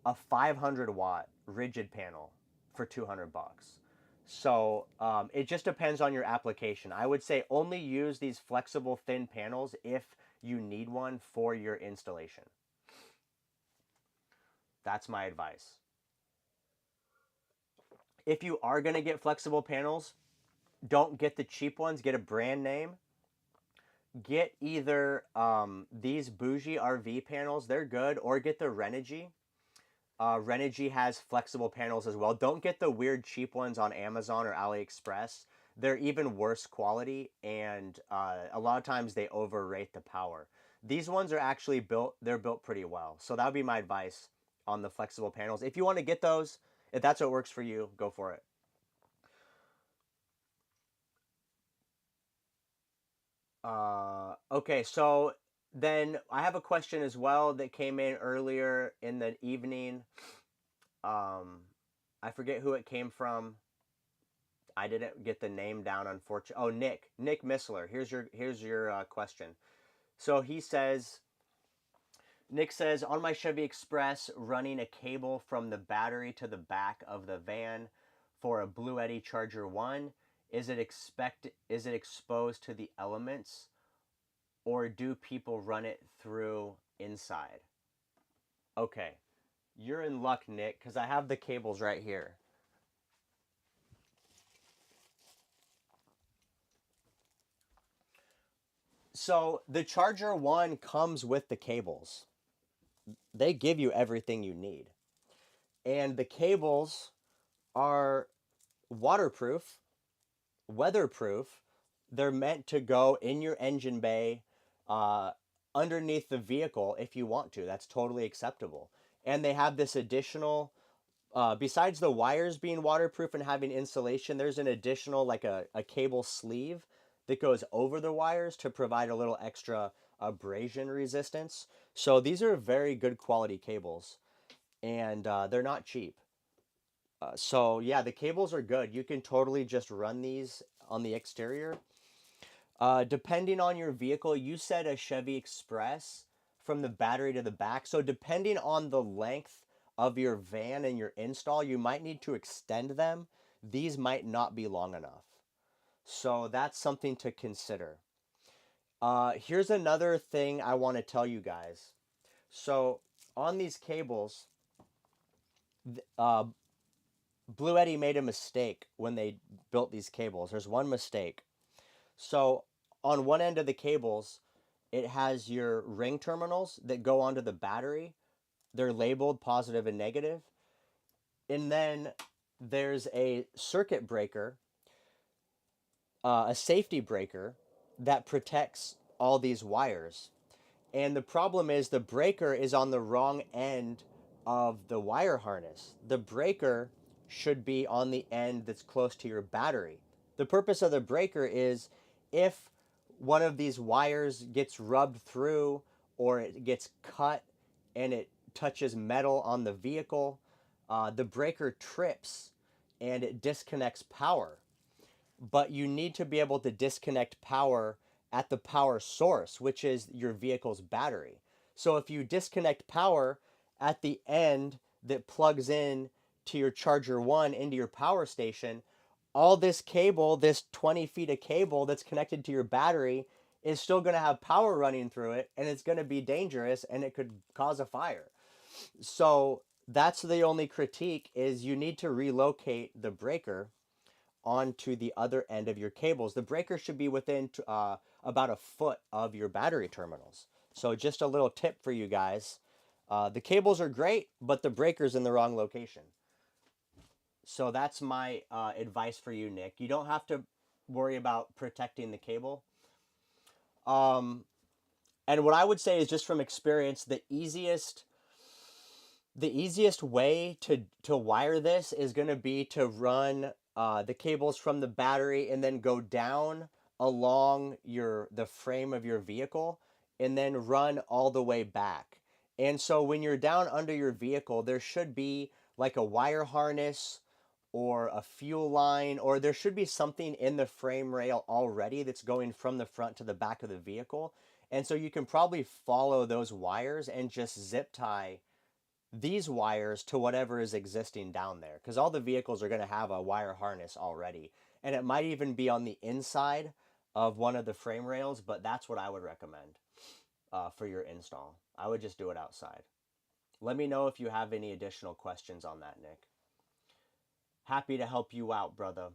a 500 watt rigid panel for 200 bucks. So it just depends on your application. I would say only use these flexible thin panels if you need one for your installation. That's my advice. If you are going to get flexible panels, don't get the cheap ones, get a brand name. Get either these bougie RV panels, they're good, or get the Renogy. Renogy has flexible panels as well. Don't get the weird cheap ones on Amazon or AliExpress. They're even worse quality, and a lot of times they overrate the power. These ones are actually built, they're built pretty well. So that would be my advice on the flexible panels. If you want to get those, if that's what works for you, go for it. Okay, so then I have a question as well that came in earlier in the evening. Um, I forget who it came from. I didn't get the name down, unfortunately. Oh, Nick Missler. Here's your question. So he says, Nick says, on my Chevy Express, running a cable from the battery to the back of the van for a Blue Eddy Charger 1, is it exposed to the elements, or do people run it through inside? Okay, you're in luck, Nick, because I have the cables right here. So the Charger 1 comes with the cables. They give you everything you need. And the cables are waterproof, weatherproof. They're meant to go in your engine bay, uh, underneath the vehicle if you want to. That's totally acceptable. And they have this additional, besides the wires being waterproof and having insulation, there's an additional, like a cable sleeve that goes over the wires to provide a little extra abrasion resistance. So these are very good quality cables, and they're not cheap. So yeah, the cables are good. You can totally just run these on the exterior. Depending on your vehicle, you said a Chevy Express from the battery to the back. So depending on the length of your van and your install, you might need to extend them. These might not be long enough. So that's something to consider. Here's another thing I want to tell you guys. So on these cables, uh, Blue Eddy made a mistake when they built these cables. There's one mistake. So on one end of the cables, it has your ring terminals that go onto the battery. They're labeled positive and negative. And then there's a circuit breaker, a safety breaker that protects all these wires. And the problem is the breaker is on the wrong end of the wire harness. The breaker should be on the end that's close to your battery. The purpose of the breaker is if one of these wires gets rubbed through or it gets cut and it touches metal on the vehicle, the breaker trips and it disconnects power. But you need to be able to disconnect power at the power source, which is your vehicle's battery. So if you disconnect power at the end that plugs in to your Charger 1 into your power station, all this cable, this 20 feet of cable that's connected to your battery, is still going to have power running through it, and it's going to be dangerous and it could cause a fire. So that's the only critique, is you need to relocate the breaker onto the other end of your cables. The breaker should be within about a foot of your battery terminals. So just a little tip for you guys. The cables are great, but the breaker's in the wrong location. So that's my advice for you, Nick. You don't have to worry about protecting the cable. Um, and what I would say is, just from experience, the easiest way to wire this is going to be to run the cables from the battery and then go down along the frame of your vehicle and then run all the way back. And so when you're down under your vehicle, there should be like a wire harness or a fuel line, or there should be something in the frame rail already that's going from the front to the back of the vehicle. And so you can probably follow those wires and just zip tie these wires to whatever is existing down there, because all the vehicles are going to have a wire harness already. And it might even be on the inside of one of the frame rails, but that's what I would recommend for your install. I would just do it outside. Let me know if you have any additional questions on that, Nick. Happy to help you out, brother.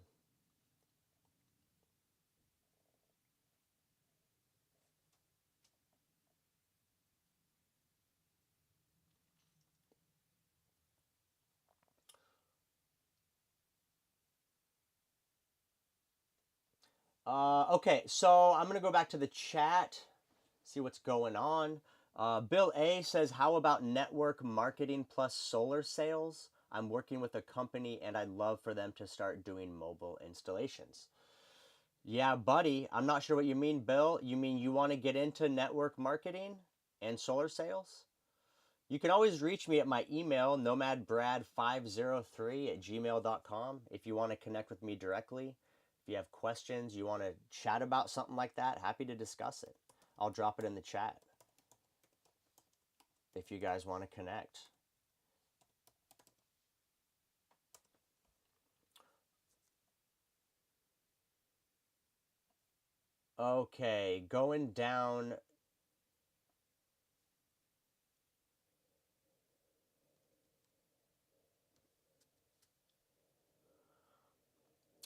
Okay, so I'm gonna go back to the chat, see what's going on. Bill A says, "How about network marketing plus solar sales? I'm working with a company and I'd love for them to start doing mobile installations." Yeah, buddy, I'm not sure what you mean, Bill. You mean you want to get into network marketing and solar sales? You can always reach me at my email, nomadbrad503@gmail.com, if you want to connect with me directly. If you have questions, you want to chat about something like that, happy to discuss it. I'll drop it in the chat if you guys want to connect. Okay, going down.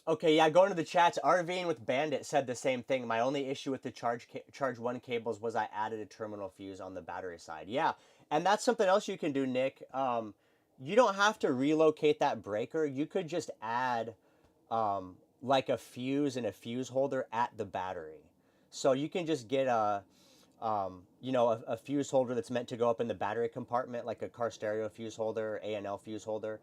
Okay, yeah, going to the chats. RVing with Bandit said the same thing. My only issue with the charge one cables was I added a terminal fuse on the battery side. Yeah, and that's something else you can do, Nick. You don't have to relocate that breaker. You could just add like a fuse and a fuse holder at the battery. So you can just get a fuse holder that's meant to go up in the battery compartment, like a car stereo fuse holder, A&L fuse holder.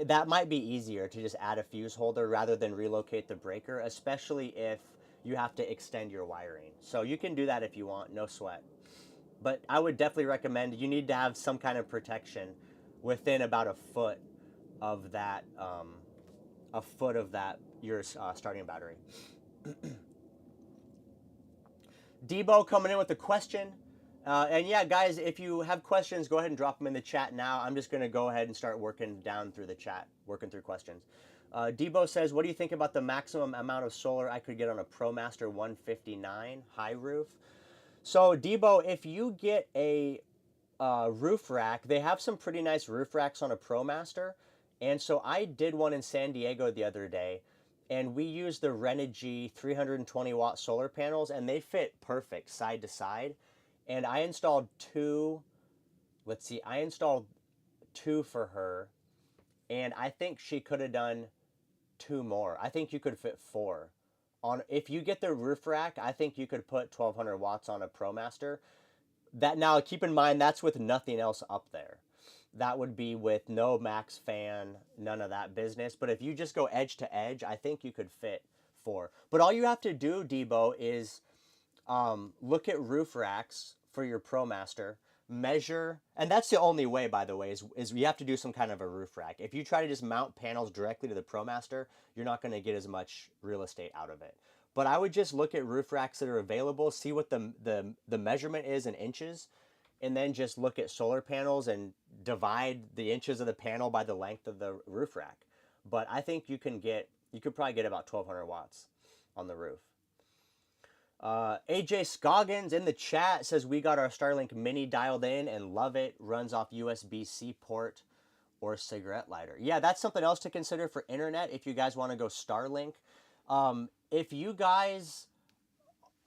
That might be easier to just add a fuse holder rather than relocate the breaker, especially if you have to extend your wiring. So you can do that if you want, no sweat. But I would definitely recommend, you need to have some kind of protection within about a foot of that your starting battery. Debo coming in with a question. And yeah, guys, if you have questions, go ahead and drop them in the chat now. I'm just going to go ahead and start working down through the chat, working through questions. Debo says, "What do you think about the maximum amount of solar I could get on a ProMaster 159 high roof?" So, Debo, if you get a roof rack, they have some pretty nice roof racks on a ProMaster. And so I did one in San Diego the other day, and we used the Renogy 320-watt solar panels, and they fit perfect side to side. And I installed two, let's see, I installed two for her, and I think she could have done two more. I think you could fit four. If you get the roof rack, I think you could put 1200 watts on a ProMaster. That, now keep in mind, that's with nothing else up there. That would be with no max fan, none of that business. But if you just go edge to edge, I think you could fit four. But all you have to do, Debo, is look at roof racks for your ProMaster, measure, and that's the only way, by the way, is you have to do some kind of a roof rack. If you try to just mount panels directly to the ProMaster, you're not going to get as much real estate out of it. But I would just look at roof racks that are available, see what the measurement is in inches, and then just look at solar panels and divide the inches of the panel by the length of the roof rack. But I think you could probably get about 1200 watts on the roof. AJ Scoggins in the chat says, "We got our Starlink Mini dialed in and love it. Runs off USB-C port or cigarette lighter." Yeah, that's something else to consider for internet if you guys want to go Starlink. If you guys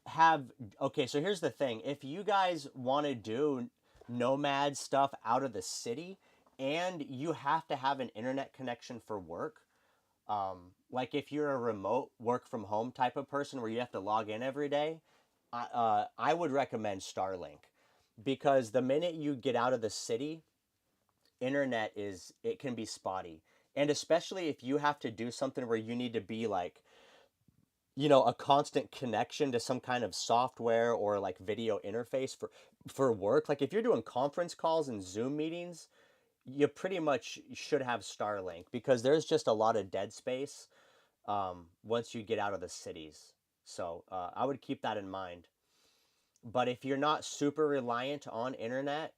have, okay, so here's the thing. If you guys want to do Nomad stuff out of the city and you have to have an internet connection for work, like if you're a remote work from home type of person where you have to log in every day, I would recommend Starlink, because the minute you get out of the city, it can be spotty. And especially if you have to do something where you need to be like, a constant connection to some kind of software or like video interface for work. Like if you're doing conference calls and Zoom meetings, you pretty much should have Starlink because there's just a lot of dead space once you get out of the cities. So I would keep that in mind. But if you're not super reliant on internet,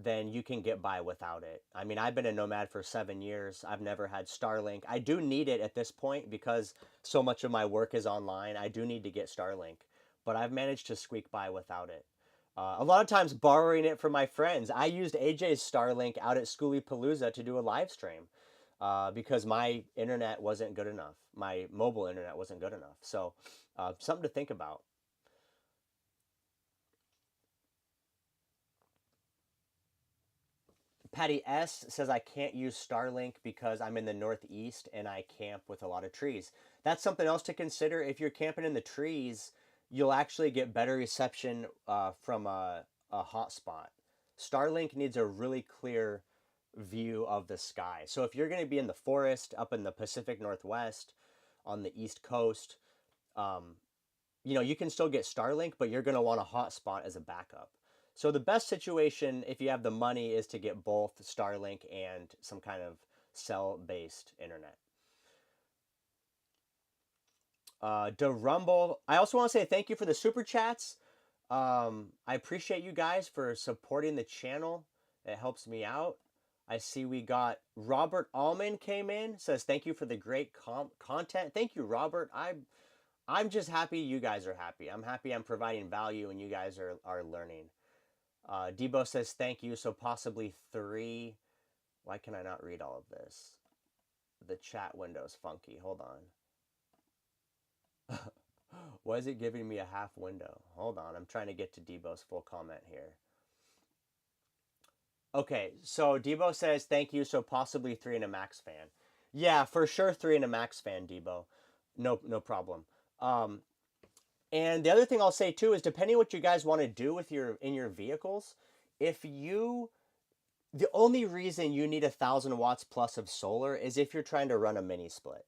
then you can get by without it. I mean, I've been a nomad for 7 years. I've never had Starlink. I do need it at this point because so much of my work is online. I do need to get Starlink, but I've managed to squeak by without it. A lot of times borrowing it from my friends. I used AJ's Starlink out at Schoolie Palooza to do a live stream because my internet wasn't good enough. My mobile internet wasn't good enough. So, something to think about. Patty S says I can't use Starlink because I'm in the Northeast and I camp with a lot of trees. That's something else to consider. If you're camping in the trees, you'll actually get better reception from a hotspot. Starlink needs a really clear view of the sky. So if you're going to be in the forest up in the Pacific Northwest on the East Coast, um, you can still get Starlink, but you're going to want a hotspot as a backup. So the best situation, if you have the money, is to get both Starlink and some kind of cell-based internet. DeRumble, I also want to say thank you for the super chats. I appreciate you guys for supporting the channel. It helps me out. I see we got Robert Allman came in, says thank you for the great content. Thank you, Robert. I'm just happy you guys are happy. I'm happy I'm providing value and you guys are learning. Debo says thank you, so possibly 3. Why can I not read all of this? The chat window's funky. Hold on. Why is it giving me a half window? Hold on, I'm trying to get to Debo's full comment here. Okay, so Debo says thank you, so possibly 3 and a Max fan. Yeah, for sure 3 and a Max fan, Debo. No problem. And the other thing I'll say too is depending what you guys want to do with your vehicles, if you the only reason you need 1,000 watts plus of solar is if you're trying to run a mini split.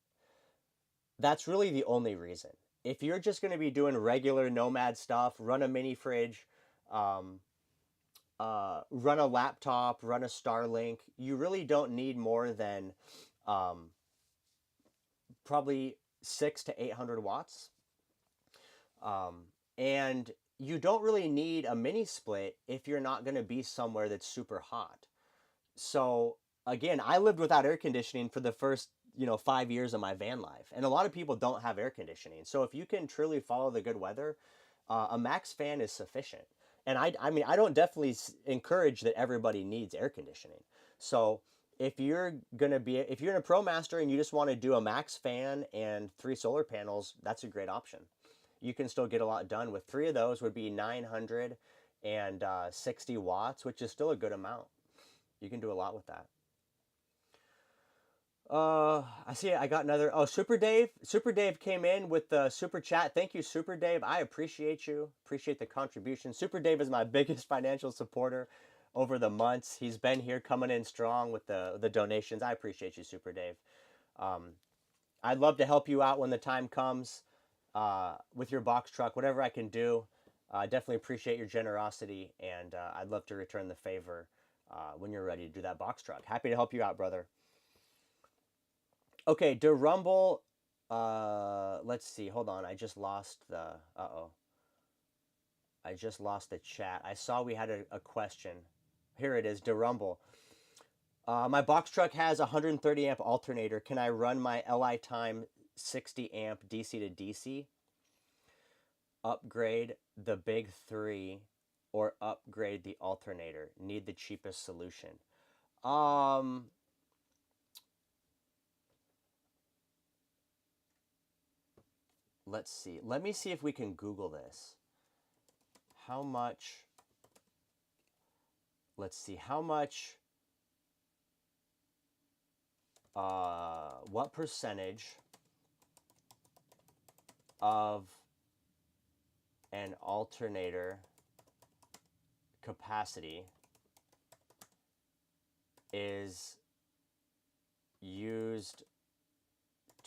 That's really the only reason. If you're just going to be doing regular Nomad stuff, run a mini fridge, um, run a laptop, run a Starlink, you really don't need more than um, probably 6 to 800 watts. And you don't really need a mini split if you're not going to be somewhere that's super hot. So again, I lived without air conditioning for the first 5 years of my van life, and a lot of people don't have air conditioning. So if you can truly follow the good weather, a max fan is sufficient. And I mean, I don't definitely encourage that everybody needs air conditioning. So if you're if you're in a ProMaster and you just want to do a max fan and 3 solar panels, that's a great option. You can still get a lot done with 3 of those. Would be 960 watts, which is still a good amount. You can do a lot with that. I see I got another. Oh, Super Dave. Super Dave came in with the super chat. Thank you, Super Dave. I appreciate you. Appreciate the contribution. Super Dave is my biggest financial supporter over the months. He's been here coming in strong with the donations. I appreciate you, Super Dave. Um, I'd love to help you out when the time comes with your box truck, whatever I can do. I definitely appreciate your generosity, and I'd love to return the favor when you're ready to do that box truck. Happy to help you out, brother. Okay, DeRumble. Let's see. Hold on. I just lost the. Uh-oh. I just lost the chat. I saw we had a question. Here it is, DeRumble. My box truck has a 130 amp alternator. Can I run my LI time 60 amp DC to DC? Upgrade the big 3 or upgrade the alternator? Need the cheapest solution. Let's see. Let me see if we can Google this. How much? Let's see. How much? What percentage of an alternator capacity is used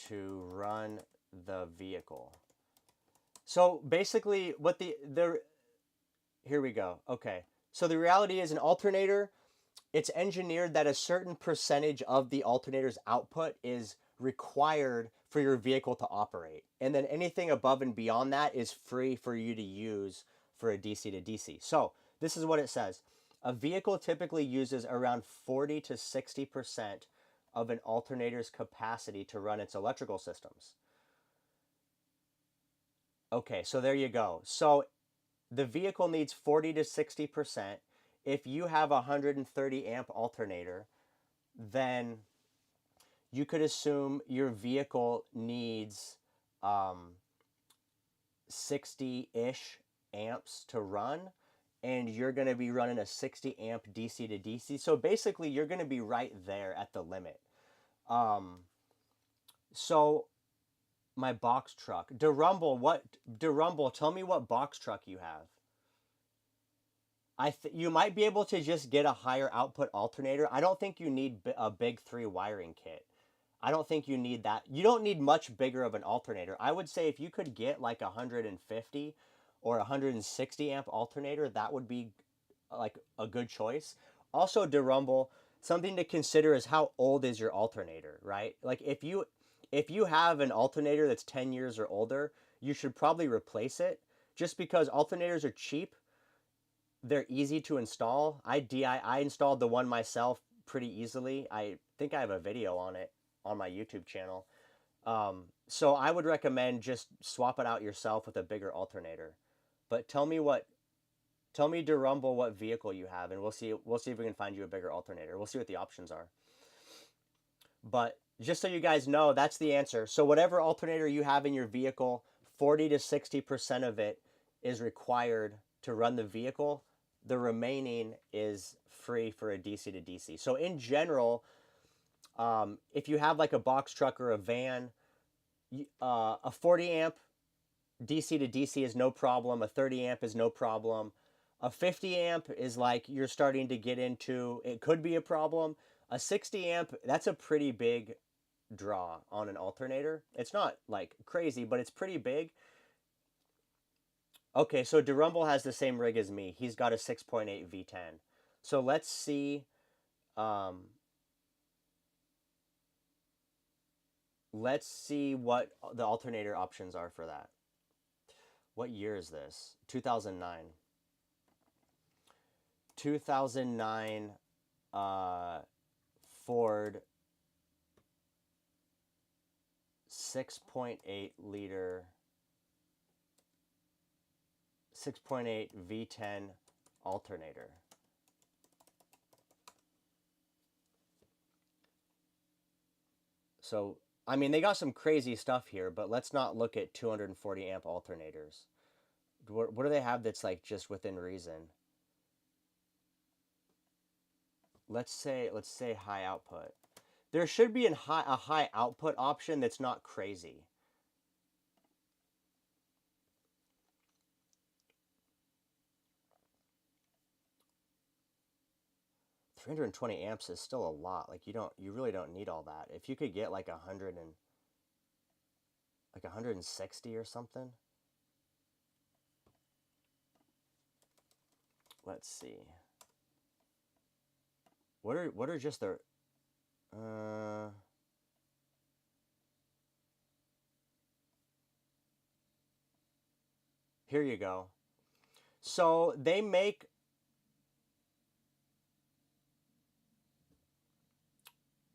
to run the vehicle? So basically what the here we go. Okay. So the reality is an alternator it's engineered that a certain percentage of the alternator's output is required for your vehicle to operate. And then anything above and beyond that is free for you to use for a DC to DC. So this is what it says. A vehicle typically uses around 40 to 60% of an alternator's capacity to run its electrical systems. Okay, so there you go. So the vehicle needs 40 to 60%. If you have a 130 amp alternator, then you could assume your vehicle needs 60-ish amps to run, and you're going to be running a 60 amp DC to DC. So basically, you're going to be right there at the limit. So my box truck, Derumble, tell me what box truck you have. You might be able to just get a higher output alternator. I don't think you need a big 3 wiring kit. I don't think you need that. You don't need much bigger of an alternator. I would say if you could get like 150 or 160 amp alternator, that would be like a good choice. Also, Derumble, something to consider is how old is your alternator, right? Like if you have an alternator that's 10 years or older, you should probably replace it, just because alternators are cheap. They're easy to install. I installed the one myself pretty easily. I think I have a video on it on my YouTube channel. So I would recommend just swap it out yourself with a bigger alternator. But tell me Derumble what vehicle you have, and we'll see if we can find you a bigger alternator. We'll see what the options are. But just so you guys know, that's the answer. So whatever alternator you have in your vehicle, 40 to 60% of it is required to run the vehicle. The remaining is free for a DC to DC. So in general, if you have like a box truck or a van, a 40 amp DC to DC is no problem. A 30 amp is no problem. A 50 amp is like you're starting to get into, it could be a problem. A 60 amp, that's a pretty big draw on an alternator. It's not like crazy, but it's pretty big. Okay, so Derumble has the same rig as me. He's got a 6.8 V10. So let's see. Let's see what the alternator options are for that. What year is this? 2009. 2009 Ford 6.8 liter 6.8 V10 alternator. So, I mean, they got some crazy stuff here, but let's not look at 240 amp alternators. What do they have that's like just within reason? Let's say high output. There should be a high output option that's not crazy. $320 amps is still a lot. Like you really don't need all that. If you could get like 160 or something. Let's see. What are just their here you go. So they make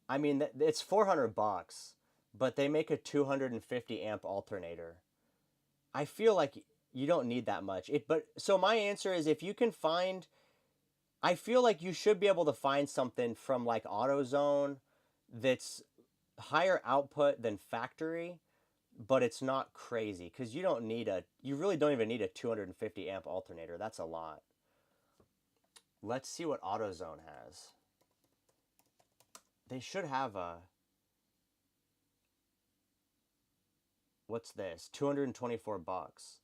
I mean it's $400, but they make a 250 amp alternator. I feel like you don't need that much. But so my answer is if you can find, I feel like you should be able to find something from like AutoZone that's higher output than factory, but it's not crazy because you really don't even need a 250 amp alternator. That's a lot. Let's see what AutoZone has. They should have what's this? $224.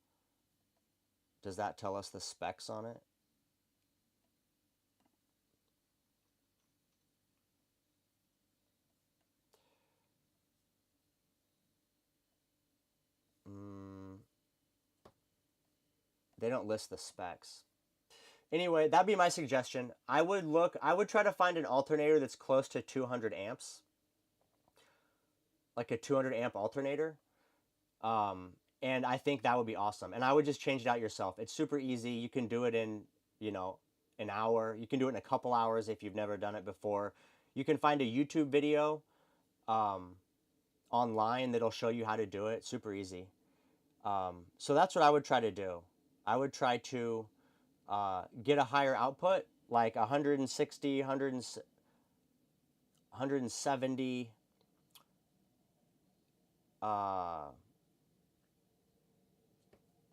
Does that tell us the specs on it? They don't list the specs. Anyway, that'd be my suggestion. I would try to find an alternator that's close to 200 amps, like a 200 amp alternator. Um, and I think that would be awesome. And I would just change it out yourself. It's super easy. You can do it in, you know, an hour. You can do it in a couple hours if you've never done it before. You can find a YouTube video um, online that'll show you how to do it. Super easy. So that's what I would try to do. I would try to get a higher output, like 160, 170.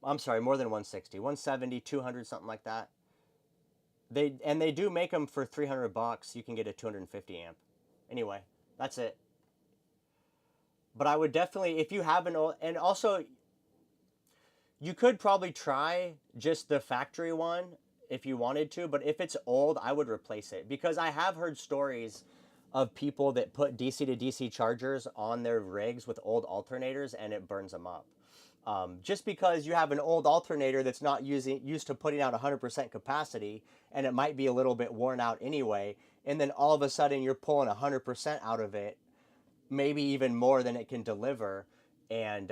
I'm sorry, more than 160, 170, 200, something like that. They do make them for $300. You can get a 250 amp. Anyway, that's it. But I would definitely, if you have an old, and also you could probably try just the factory one if you wanted to, but if it's old, I would replace it because I have heard stories of people that put DC to DC chargers on their rigs with old alternators and it burns them up. Just because you have an old alternator that's not used to putting out 100% capacity and it might be a little bit worn out anyway, and then all of a sudden you're pulling 100% out of it, maybe even more than it can deliver, and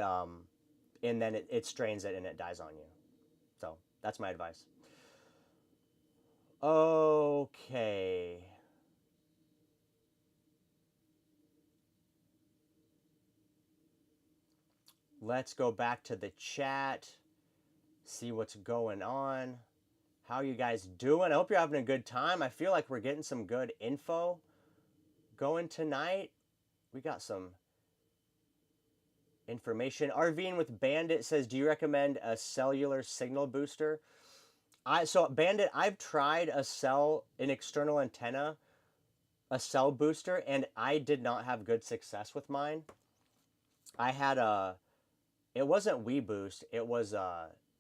then it strains it and it dies on you. So that's my advice. Okay. Let's go back to the chat, see what's going on. How you guys doing? I hope you're having a good time. I feel like we're getting some good info going tonight. We got some information. RVing with Bandit says, do you recommend a cellular signal booster? So Bandit, I've tried an external antenna, a cell booster, and I did not have good success with mine. I had it wasn't WeBoost. It was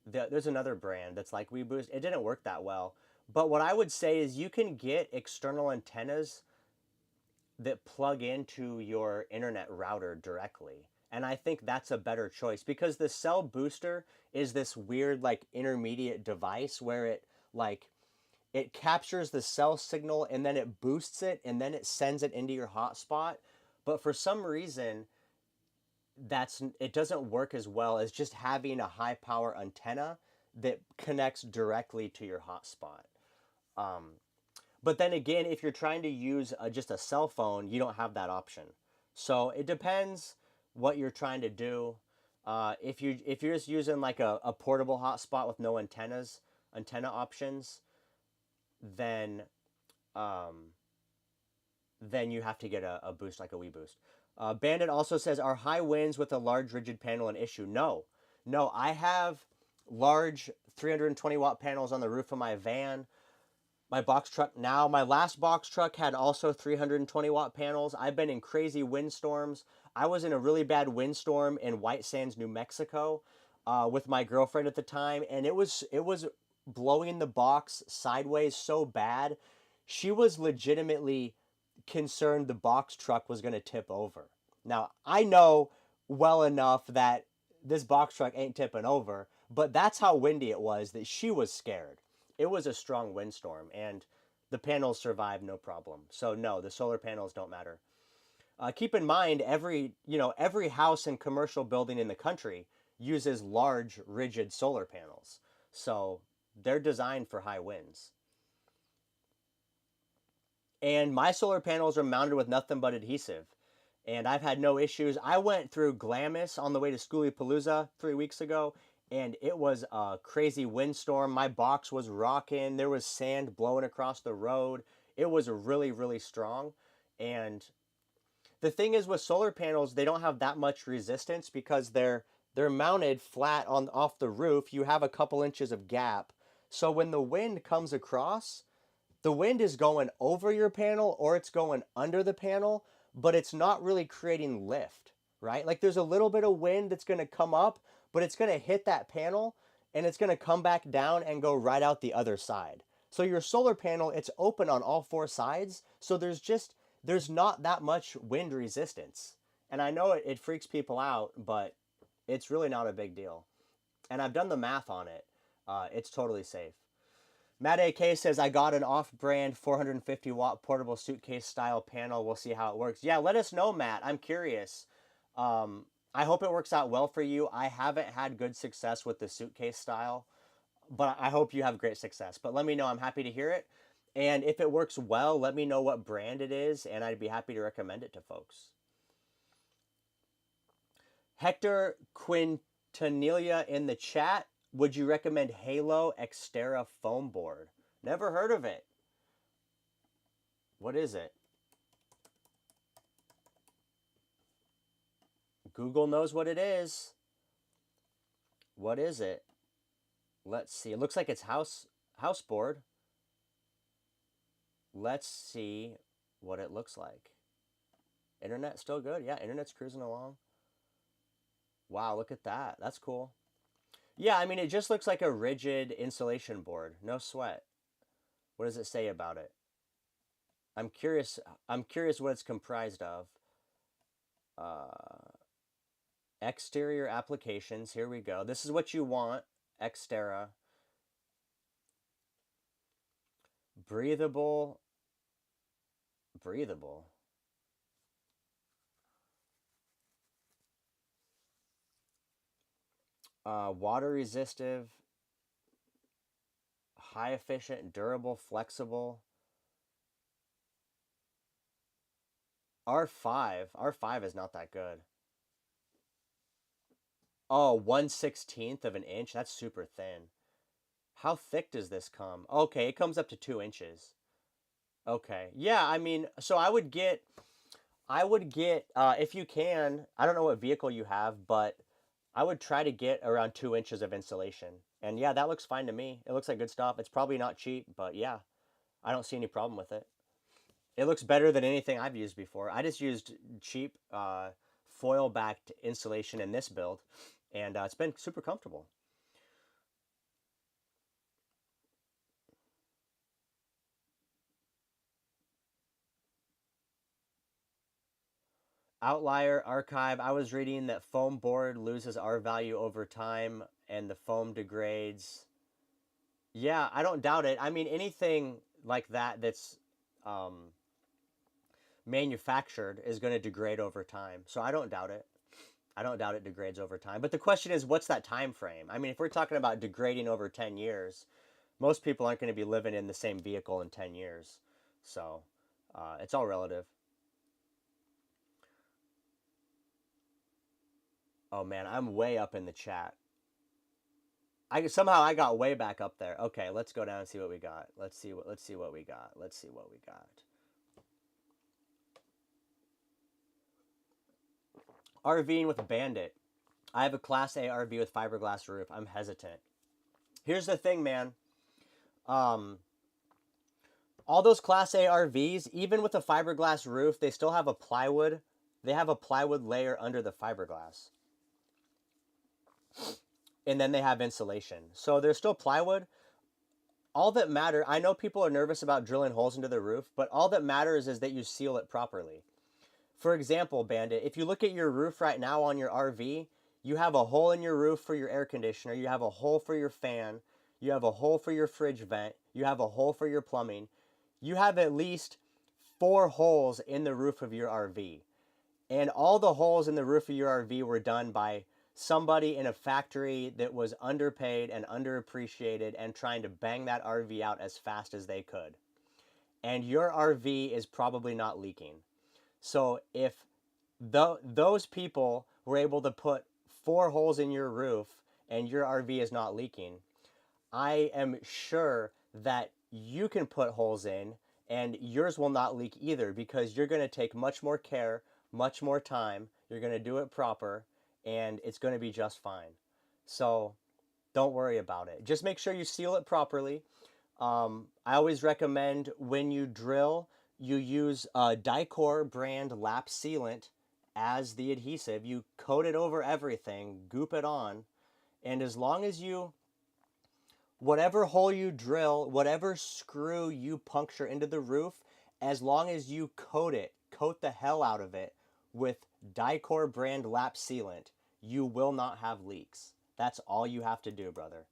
there's another brand that's like WeBoost. It didn't work that well. But what I would say is you can get external antennas that plug into your internet router directly. And I think that's a better choice because the cell booster is this weird like intermediate device where it captures the cell signal and then it boosts it and then it sends it into your hotspot. But for some reason, it doesn't work as well as just having a high power antenna that connects directly to your hotspot. But then again, if you're trying to use just a cell phone, you don't have that option. So it depends what you're trying to do. If you're just using like a portable hotspot with no antenna options, then you have to get a boost like a WeBoost. Bandit also says, are high winds with a large rigid panel an issue? No, I have large 320 watt panels on the roof of my van. My box truck now, my last box truck had also 320 watt panels. I've been in crazy windstorms. I was in a really bad windstorm in White Sands, New Mexico, with my girlfriend at the time, and it was blowing the box sideways so bad. She was legitimately concerned the box truck was going to tip over. Now, I know well enough that this box truck ain't tipping over, but that's how windy it was that she was scared. It was a strong windstorm and the panels survived no problem. So no, the solar panels don't matter. Keep in mind every house and commercial building in the country uses large rigid solar panels. So they're designed for high winds. And my solar panels are mounted with nothing but adhesive. And I've had no issues. I went through Glamis on the way to Schoolie Palooza 3 weeks ago, and it was a crazy windstorm. My box was rocking. There was sand blowing across the road. It was really, really strong. And the thing is with solar panels, they don't have that much resistance because they're mounted flat off the roof. You have a couple inches of gap. So when the wind comes across, the wind is going over your panel or it's going under the panel, but it's not really creating lift, right? Like there's a little bit of wind that's going to come up, but it's going to hit that panel and it's going to come back down and go right out the other side. So your solar panel, it's open on all four sides. So there's not that much wind resistance. And I know it freaks people out, but it's really not a big deal. And I've done the math on it. It's totally safe. Matt AK says, I got an off-brand 450-watt portable suitcase style panel. We'll see how it works. Yeah, let us know, Matt. I'm curious. I hope it works out well for you. I haven't had good success with the suitcase style, but I hope you have great success. But let me know. I'm happy to hear it. And if it works well, let me know what brand it is, and I'd be happy to recommend it to folks. Hector Quintanilla in the chat. Would you recommend Halo Xterra foam board? Never heard of it. What is it? Google knows what it is. What is it? Let's see. It looks like it's house board. Let's see what it looks like. Internet still good? Yeah, internet's cruising along. Wow, look at that. That's cool. Yeah, I mean, it just looks like a rigid insulation board. No sweat. What does it say about it? I'm curious. I'm curious what it's comprised of. Exterior applications. Here we go. This is what you want. Xterra. Breathable. Breathable. Water resistive. High efficient. Durable. Flexible. R5. R5 is not that good. Oh, 1/16 of an inch? That's super thin. How thick does this come? Okay, it comes up to 2 inches. Okay. Yeah, I mean, so I would get, if you can, I don't know what vehicle you have, but I would try to get around 2 inches of insulation. And yeah, that looks fine to me. It looks like good stuff. It's probably not cheap, but yeah, I don't see any problem with it. It looks better than anything I've used before. I just used cheap foil-backed insulation in this build, and it's been super comfortable. Outlier archive. I was reading that foam board loses R value over time and the foam degrades. Yeah, I don't doubt it. I mean, anything like that that's um, manufactured is going to degrade over time. So I don't doubt it. I don't doubt it degrades over time. But the question is, what's that time frame? I mean, if we're talking about degrading over 10 years, most people aren't going to be living in the same vehicle in 10 years. So it's all relative. Oh man, I'm way up in the chat. I got way back up there. Okay, let's go down and see what we got. Let's see what we got. Let's see what we got. RVing with a Bandit. I have a Class A RV with fiberglass roof. I'm hesitant. Here's the thing, man. Um, all those Class A RVs, even with a fiberglass roof, they still have a plywood. They have a plywood layer under the fiberglass, and then they have insulation. So there's still plywood. All that matter, I know people are nervous about drilling holes into the roof, but all that matters is that you seal it properly. For example, Bandit, if you look at your roof right now on your RV, you have a hole in your roof for your air conditioner, you have a hole for your fan, you have a hole for your fridge vent, you have a hole for your plumbing. You have at least 4 holes in the roof of your RV. And all the holes in the roof of your RV were done by somebody in a factory that was underpaid and underappreciated and trying to bang that RV out as fast as they could. And your RV is probably not leaking. So if those people were able to put 4 holes in your roof and your RV is not leaking, I am sure that you can put holes in and yours will not leak either, because you're going to take much more care, much more time, you're going to do it proper, and it's going to be just fine. So don't worry about it. Just make sure you seal it properly. I always recommend when you drill, you use a Dicor brand lap sealant as the adhesive. You coat it over everything, goop it on, and as long as you, whatever hole you drill, whatever screw you puncture into the roof, as long as you coat it, coat the hell out of it with Dicor brand lap sealant, you will not have leaks. That's all you have to do, brother.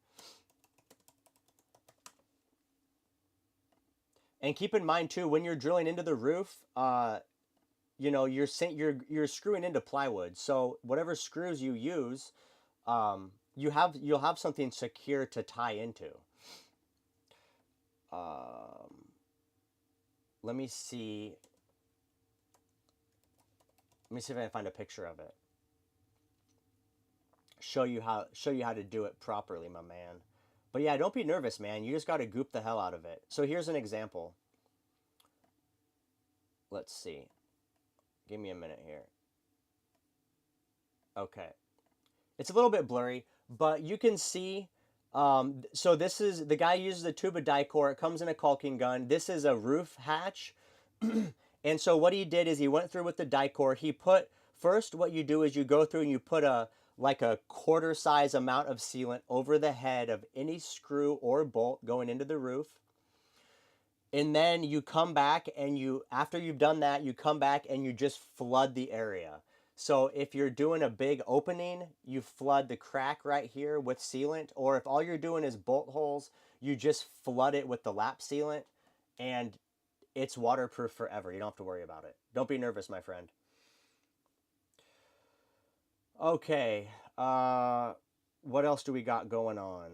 And keep in mind too, when you're drilling into the roof, you know, you're screwing into plywood. So whatever screws you use, you'll have something secure to tie into. Um, let me see. Let me see if I can find a picture of it. Show you how to do it properly, my man. But yeah, don't be nervous, man. You just got to goop the hell out of it. So here's an example. Let's see. Give me a minute here. Okay. It's a little bit blurry, but you can see. So this is the guy uses a tube of dicor. It comes in a caulking gun. This is a roof hatch. And so what he did is he went through with the dicor. He put first what you do is you go through and you put a like a quarter size amount of sealant over the head of any screw or bolt going into the roof. And then you come back and you after you've done that, you come back and you just flood the area. So if you're doing a big opening, you flood the crack right here with sealant, or if all you're doing is bolt holes, you just flood it with the lap sealant, and it's waterproof forever. You don't have to worry about it. Don't be nervous, my friend. Okay, what else do we got going on?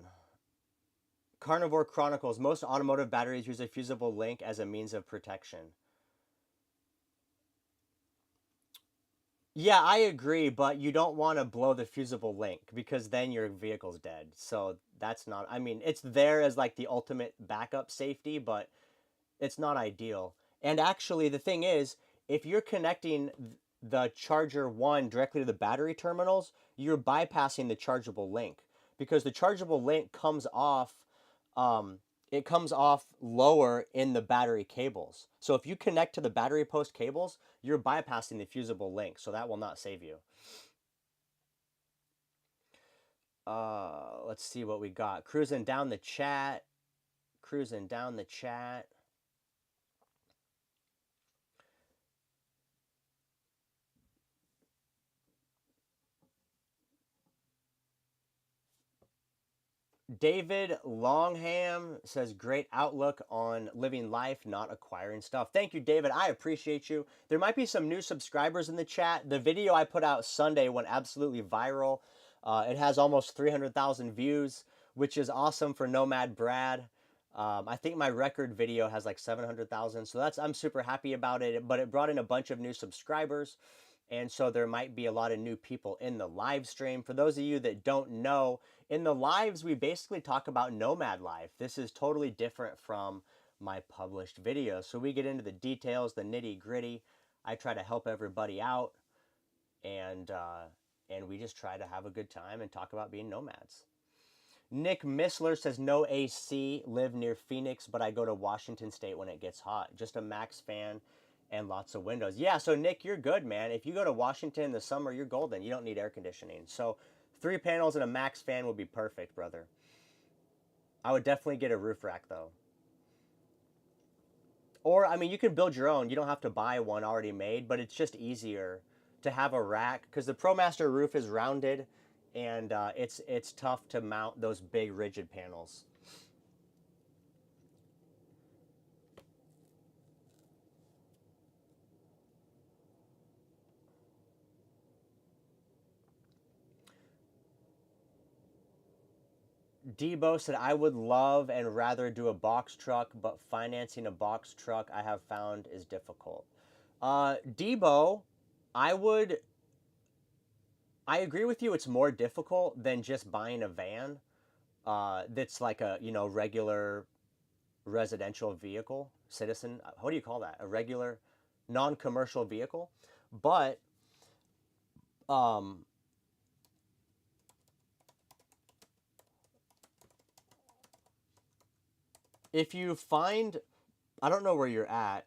Carnivore Chronicles. Most automotive batteries use a fusible link as a means of protection. Yeah, I agree, but you don't want to blow the fusible link because then your vehicle's dead. So that's not, I mean, it's there as like the ultimate backup safety, but it's not ideal. And actually, the thing is, if you're connecting the charger one directly to the battery terminals, you're bypassing the chargeable link because the chargeable link comes off. It comes off lower in the battery cables. So if you connect to the battery post cables, you're bypassing the fusible link. So that will not save you. Let's see what we got. Cruising down the chat. Cruising down the chat. David Longham says, great outlook on living life, not acquiring stuff. Thank you, David. I appreciate you. There might be some new subscribers in the chat. The video I put out Sunday went absolutely viral. It has almost 300,000 views, which is awesome for Nomad Brad. I think my record video has like 700,000. So I'm super happy about it, but it brought in a bunch of new subscribers. And so there might be a lot of new people in the live stream. For those of you that don't know, in the lives, we basically talk about nomad life. This is totally different from my published videos. So we get into the details, the nitty gritty. I try to help everybody out, and we just try to have a good time and talk about being nomads. Nick Missler says, no AC, live near Phoenix, but I go to Washington State when it gets hot. Just a max fan and lots of windows. Yeah, so Nick, you're good, man. If you go to Washington in the summer, you're golden. You don't need air conditioning. So 3 panels and a max fan would be perfect, brother. I would definitely get a roof rack, though. Or, I mean, you can build your own. You don't have to buy one already made, but it's just easier to have a rack because the ProMaster roof is rounded, and it's tough to mount those big rigid panels. Debo said, I would love and rather do a box truck, but financing a box truck I have found is difficult. Debo, I would, I agree with you. It's more difficult than just buying a van that's like a, you know, regular residential vehicle, citizen. What do you call that? A regular non-commercial vehicle. But um, if you find, I don't know where you're at,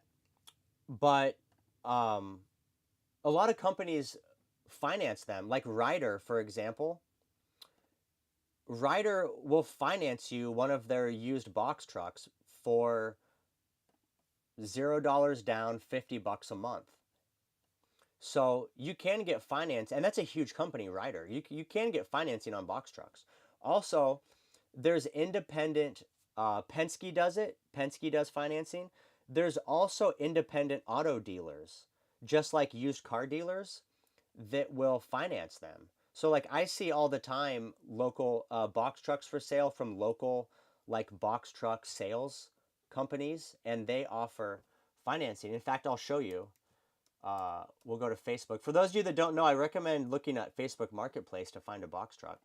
but um, a lot of companies finance them. Like Ryder, for example. Ryder will finance you one of their used box trucks for $0 down, $50 a month. So you can get finance, and that's a huge company, Ryder. You can get financing on box trucks. Also, there's independent Penske does it. Penske does financing. There's also independent auto dealers, just like used car dealers, that will finance them. So like I see all the time local box trucks for sale from local like box truck sales companies, and they offer financing. In fact, I'll show you. We'll go to Facebook. For those of you that don't know, I recommend looking at Facebook Marketplace to find a box truck.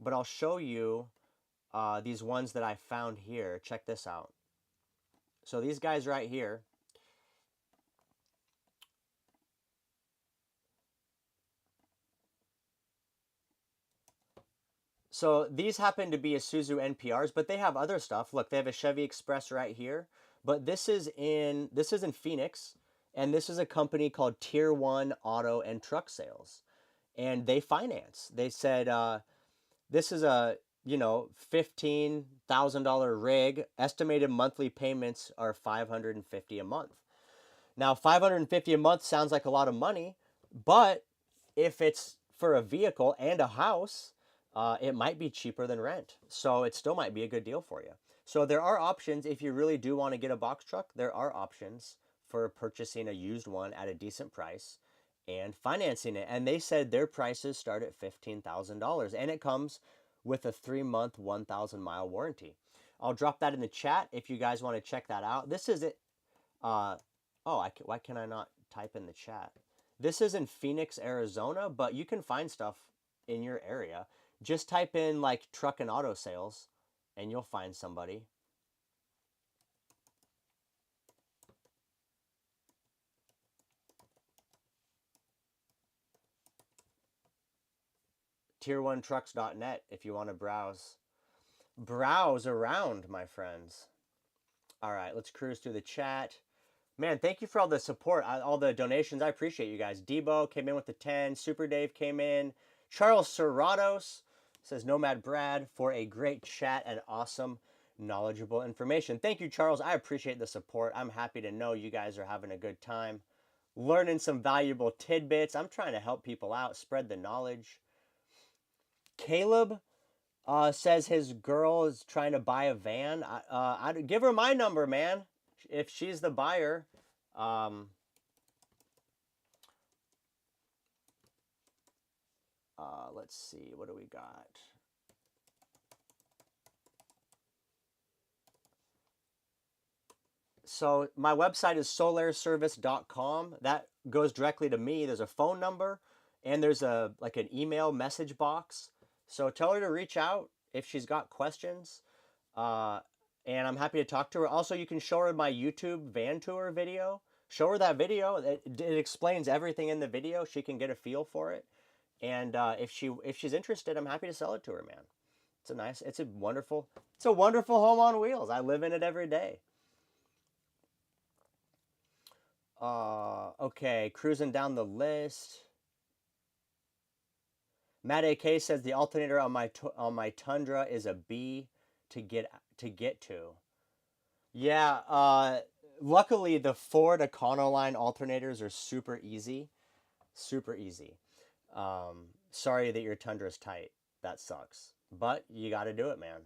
But I'll show you these ones that I found here. Check this out. So these guys right here. So these happen to be Isuzu NPRs, but they have other stuff. Look, they have a Chevy Express right here. But this is in Phoenix, and this is a company called Tier One Auto and Truck Sales, and they finance. They said this is a $15,000 rig. Estimated monthly payments are 550 a month. Now, 550 a month sounds like a lot of money, but if it's for a vehicle and a house, it might be cheaper than rent. So it still might be a good deal for you. So there are options if you really do want to get a box truck. There are options for purchasing a used one at a decent price and financing it. And they said their prices start at $15,000, and it comes with a 3-month, 1,000-mile warranty. I'll drop that in the chat if you guys want to check that out. This is it. Why can I not type in the chat? This is in Phoenix, Arizona, but you can find stuff in your area. Just type in like truck and auto sales and you'll find somebody. Tier1trucks.net if you want to browse. Browse around, my friends. All right, let's cruise through the chat. Man, thank you for all the support, all the donations. I appreciate you guys. Debo came in with the 10. Super Dave came in. Charles Serratos says, Nomad Brad, for a great chat and awesome, knowledgeable information. Thank you, Charles. I appreciate the support. I'm happy to know you guys are having a good time, learning some valuable tidbits. I'm trying to help people out, spread the knowledge. Caleb says his girl is trying to buy a van. I give her my number, man. If she's the buyer, let's see, what do we got? So my website is solairservice.com. That goes directly to me. There's a phone number and there's a like an email message box. So tell her to reach out if she's got questions. And I'm happy to talk to her. Also, you can show her my YouTube van tour video. Show her that video. It explains everything in the video. She can get a feel for it. And if she's interested, I'm happy to sell it to her, man. It's a wonderful home on wheels. I live in it every day. Okay, cruising down the list. Matt AK says the alternator on my Tundra is a B to get to. Yeah, luckily the Ford Econoline alternators are super easy. Super easy. Sorry that your Tundra's tight. That sucks. But you got to do it, man.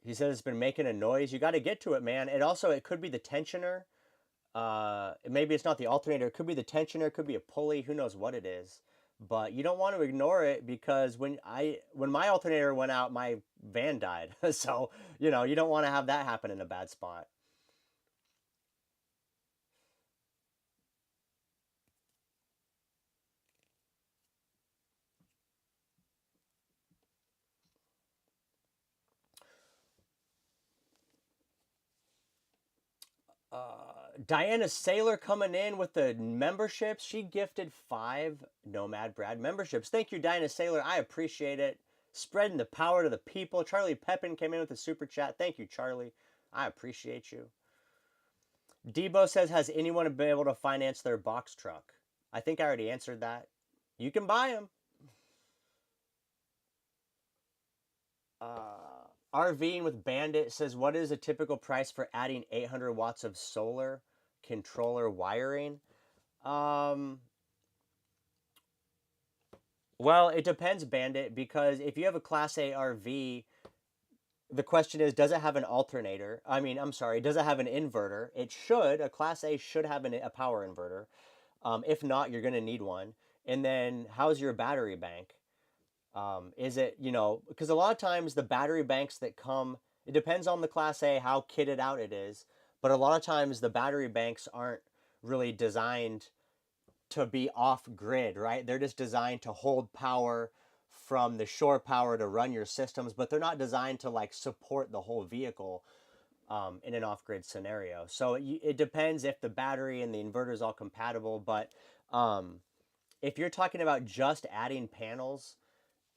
He says it's been making a noise. You got to get to it, man. It could be the tensioner. Maybe it's not the alternator. It could be the tensioner. It could be a pulley. Who knows what it is? But you don't want to ignore it because when my alternator went out, my van died. So you don't want to have that happen in a bad spot. Diana Saylor coming in with the memberships. She gifted 5 Nomad Brad memberships. Thank you, Diana Saylor. I appreciate it. Spreading the power to the people. Charlie Pepin came in with a super chat. Thank you, Charlie. I appreciate you. Debo says, has anyone been able to finance their box truck? I think I already answered that. You can buy them. RVing with Bandit says, what is a typical price for adding 800 watts of solar controller wiring? Well, it depends, Bandit, because if you have a Class A RV, the question is, does it have an alternator? I mean, I'm sorry, does it have an inverter? It should. A Class A should have a power inverter. If not, you're going to need one. And then, how's your battery bank? Is it, because a lot of times the battery banks that come, it depends on the Class A, how kitted out it is. But a lot of times the battery banks aren't really designed to be off grid, right? They're just designed to hold power from the shore power to run your systems, but they're not designed to like support the whole vehicle in an off grid scenario. So it depends if the battery and the inverter is all compatible. But um, if you're talking about just adding panels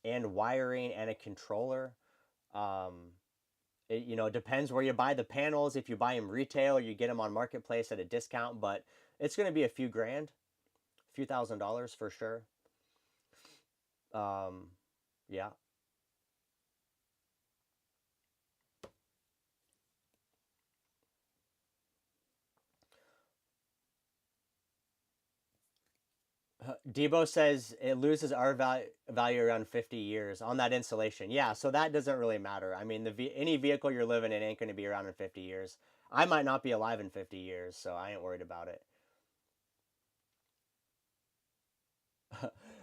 and wiring and a controller, um, it depends where you buy the panels. If you buy them retail or you get them on marketplace at a discount, but it's going to be a few grand, a few $1,000s for sure. Um, yeah. Debo says it loses R value around 50 years on that installation. Yeah, so that doesn't really matter. I mean, any vehicle you're living in ain't going to be around in 50 years. I might not be alive in 50 years, so I ain't worried about it.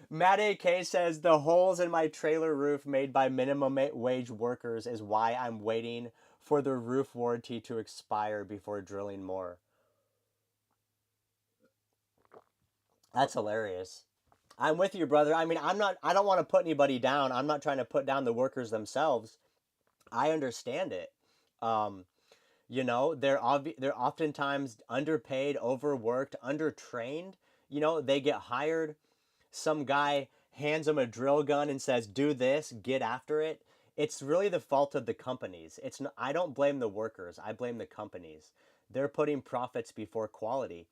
Matt AK says the holes in my trailer roof made by minimum wage workers is why I'm waiting for the roof warranty to expire before drilling more. That's hilarious. I'm with you, brother. I mean, I don't want to put anybody down. I'm not trying to put down the workers themselves. I understand it. Um, they're oftentimes underpaid, overworked, undertrained. They get hired. Some guy hands them a drill gun and says, "Do this, get after it." It's really the fault of the companies. I don't blame the workers. I blame the companies. They're putting profits before quality.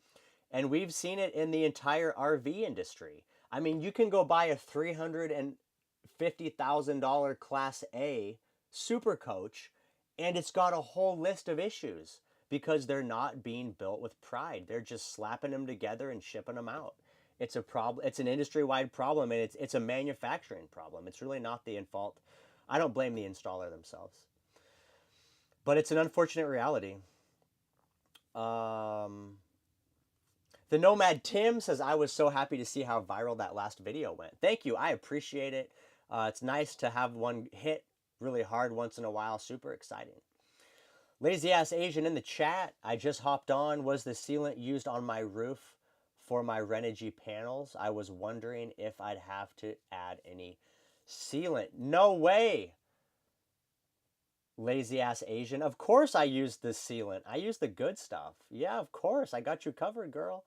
And we've seen it in the entire RV industry. I mean, you can go buy a $350,000 Class A super coach, and it's got a whole list of issues because they're not being built with pride. They're just slapping them together and shipping them out. It's a problem. It's an industry-wide problem, and it's a manufacturing problem. It's really not the fault. I don't blame the installer themselves, but it's an unfortunate reality. Um, The Nomad Tim says, I was so happy to see how viral that last video went. Thank you. I appreciate it. It's nice to have one hit really hard once in a while. Super exciting. Lazy Ass Asian in the chat. I just hopped on. Was the sealant used on my roof for my Renogy panels? I was wondering if I'd have to add any sealant. No way. Lazy ass Asian. Of course I used the sealant. I used the good stuff. Yeah, of course. I got you covered, girl.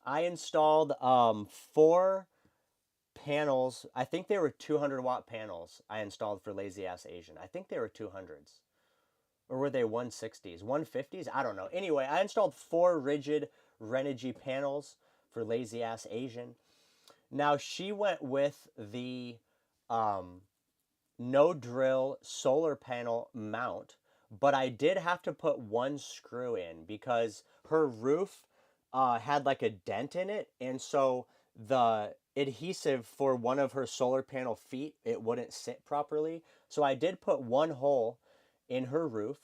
I installed four panels. I think they were 200-watt panels I installed for Lazy Ass Asian. I think they were 200s. Or were they 160s? 150s? I don't know. Anyway, I installed four rigid Renogy panels for Lazy Ass Asian. Now, she went with the um, no drill solar panel mount, but I did have to put one screw in because her roof had like a dent in it, and so the adhesive for one of her solar panel feet, it wouldn't sit properly. So I did put one hole in her roof,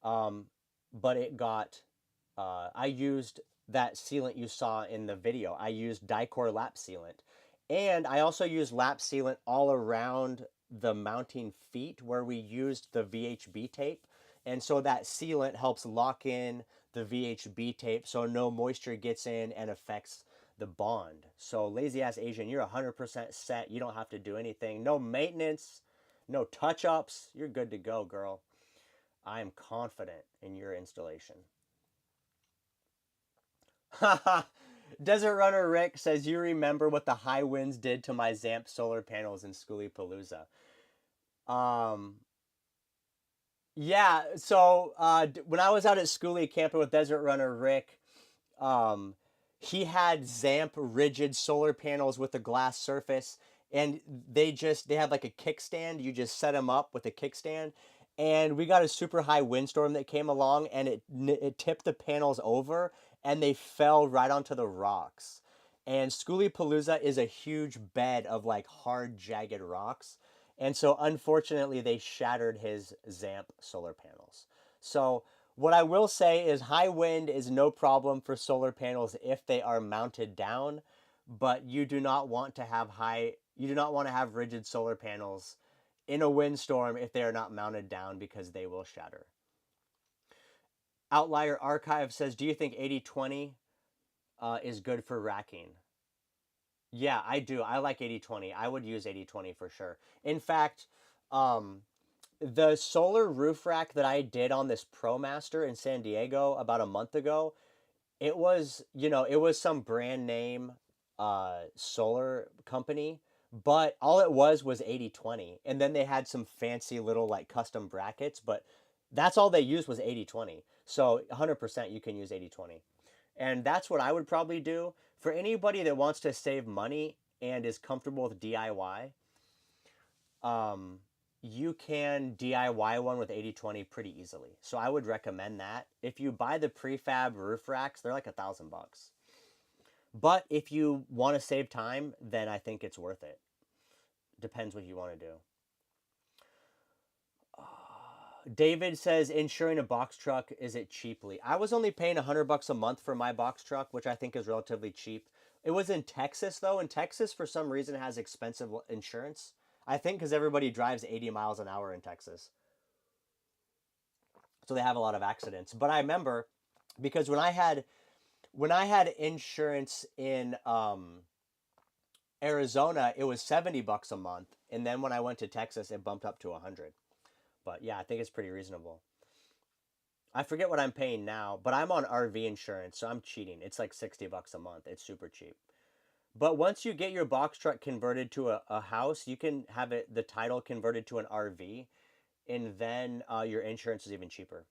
um, but it got I used that sealant you saw in the video. I used Dicor lap sealant. And I also used lap sealant all around the mounting feet where we used the VHB tape. And so that sealant helps lock in the VHB tape so no moisture gets in and affects the bond. So Lazy Ass Asian, you're 100% set. You don't have to do anything. No maintenance, no touch-ups. You're good to go, girl. I am confident in your installation. Desert Runner Rick says, you remember what the high winds did to my Zamp solar panels in Schoolie Palooza. Um, yeah, so when I was out at Schoolie camping with Desert Runner Rick, um, he had Zamp rigid solar panels with a glass surface, and they have like a kickstand. You just set them up with a kickstand, and we got a super high windstorm that came along, and it tipped the panels over, and they fell right onto the rocks. And Schoolie Palooza is a huge bed of like hard, jagged rocks. And so unfortunately they shattered his ZAMP solar panels. So what I will say is high wind is no problem for solar panels if they are mounted down, but you do not want to have rigid solar panels in a windstorm if they are not mounted down because they will shatter. Outlier Archive says, do you think 80/20 is good for racking? Yeah, I do. I like 80/20. I would use 80/20 for sure. In fact, um, the solar roof rack that I did on this ProMaster in San Diego about a month ago, it was some brand name solar company, but all it was 80/20. And then they had some fancy little like custom brackets, but that's all they used was 80/20. So 100% you can use 80/20. And that's what I would probably do. For anybody that wants to save money and is comfortable with DIY, um, you can DIY one with 80/20 pretty easily. So I would recommend that. If you buy the prefab roof racks, they're like $1,000. But if you want to save time, then I think it's worth it. Depends what you want to do. David says, insuring a box truck, is it cheaply? I was only paying $100 a month for my box truck, which I think is relatively cheap. It was in Texas, though. And Texas, for some reason, has expensive insurance. I think because everybody drives 80 miles an hour in Texas. So they have a lot of accidents. But I remember because when I had insurance in Arizona, it was $70 a month. And then when I went to Texas, it bumped up to 100. But yeah, I think it's pretty reasonable. I forget what I'm paying now, but I'm on RV insurance, so I'm cheating. It's like $60 a month. It's super cheap. But once you get your box truck converted to a house, you can have the title converted to an RV, and then your insurance is even cheaper.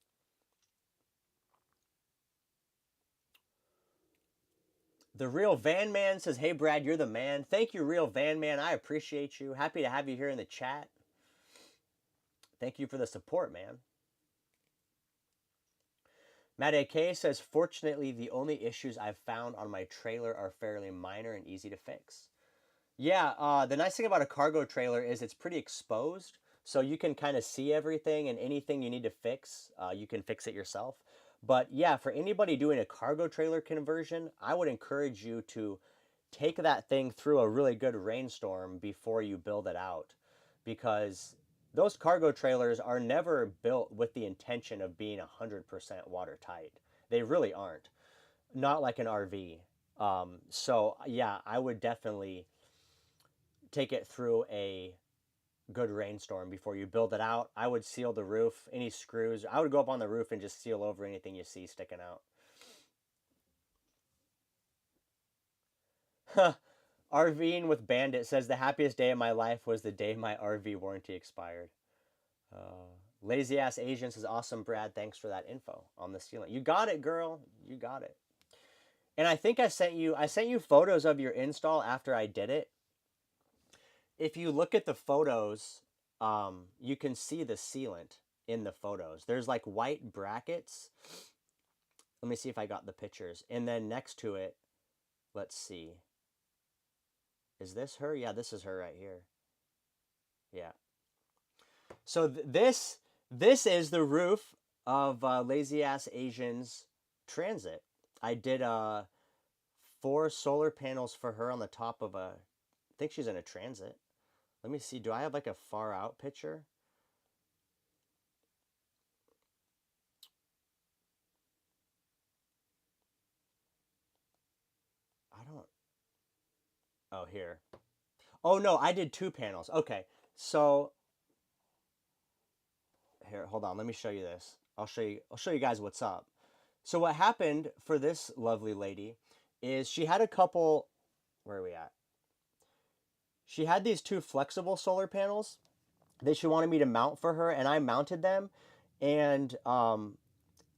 The Real Van Man says, hey, Brad, you're the man. Thank you, Real Van Man. I appreciate you. Happy to have you here in the chat. Thank you for the support, man. Matt AK says, fortunately, the only issues I've found on my trailer are fairly minor and easy to fix. Yeah, the nice thing about a cargo trailer is it's pretty exposed, so you can kind of see everything, and anything you need to fix, you can fix it yourself. But yeah, for anybody doing a cargo trailer conversion, I would encourage you to take that thing through a really good rainstorm before you build it out, because those cargo trailers are never built with the intention of being 100% watertight. They really aren't. Not like an RV. So yeah, I would definitely take it through a good rainstorm before you build it out. I would seal the roof, any screws. I would go up on the roof and just seal over anything you see sticking out. RVing with Bandit says, the happiest day of my life was the day my RV warranty expired. Lazy Ass Asian says, awesome, Brad. Thanks for that info on the sealant. You got it, girl. You got it. And I think I sent you photos of your install after I did it. If you look at the photos, you can see the sealant in the photos. There's like white brackets. Let me see if I got the pictures. And then next to it, let's see. Is this her? Yeah, this is her right here. Yeah. So this is the roof of Lazy Ass Asian's Transit. I did 4 solar panels for her on the top of I think she's in a Transit. Let me see. Do I have like a far out picture? I don't. Oh, here. Oh no, I did 2 panels. Okay. So here, hold on. Let me show you this. I'll show you guys what's up. So what happened for this lovely lady is she had a couple. Where are we at? She had these 2 flexible solar panels that she wanted me to mount for her, and I mounted them, and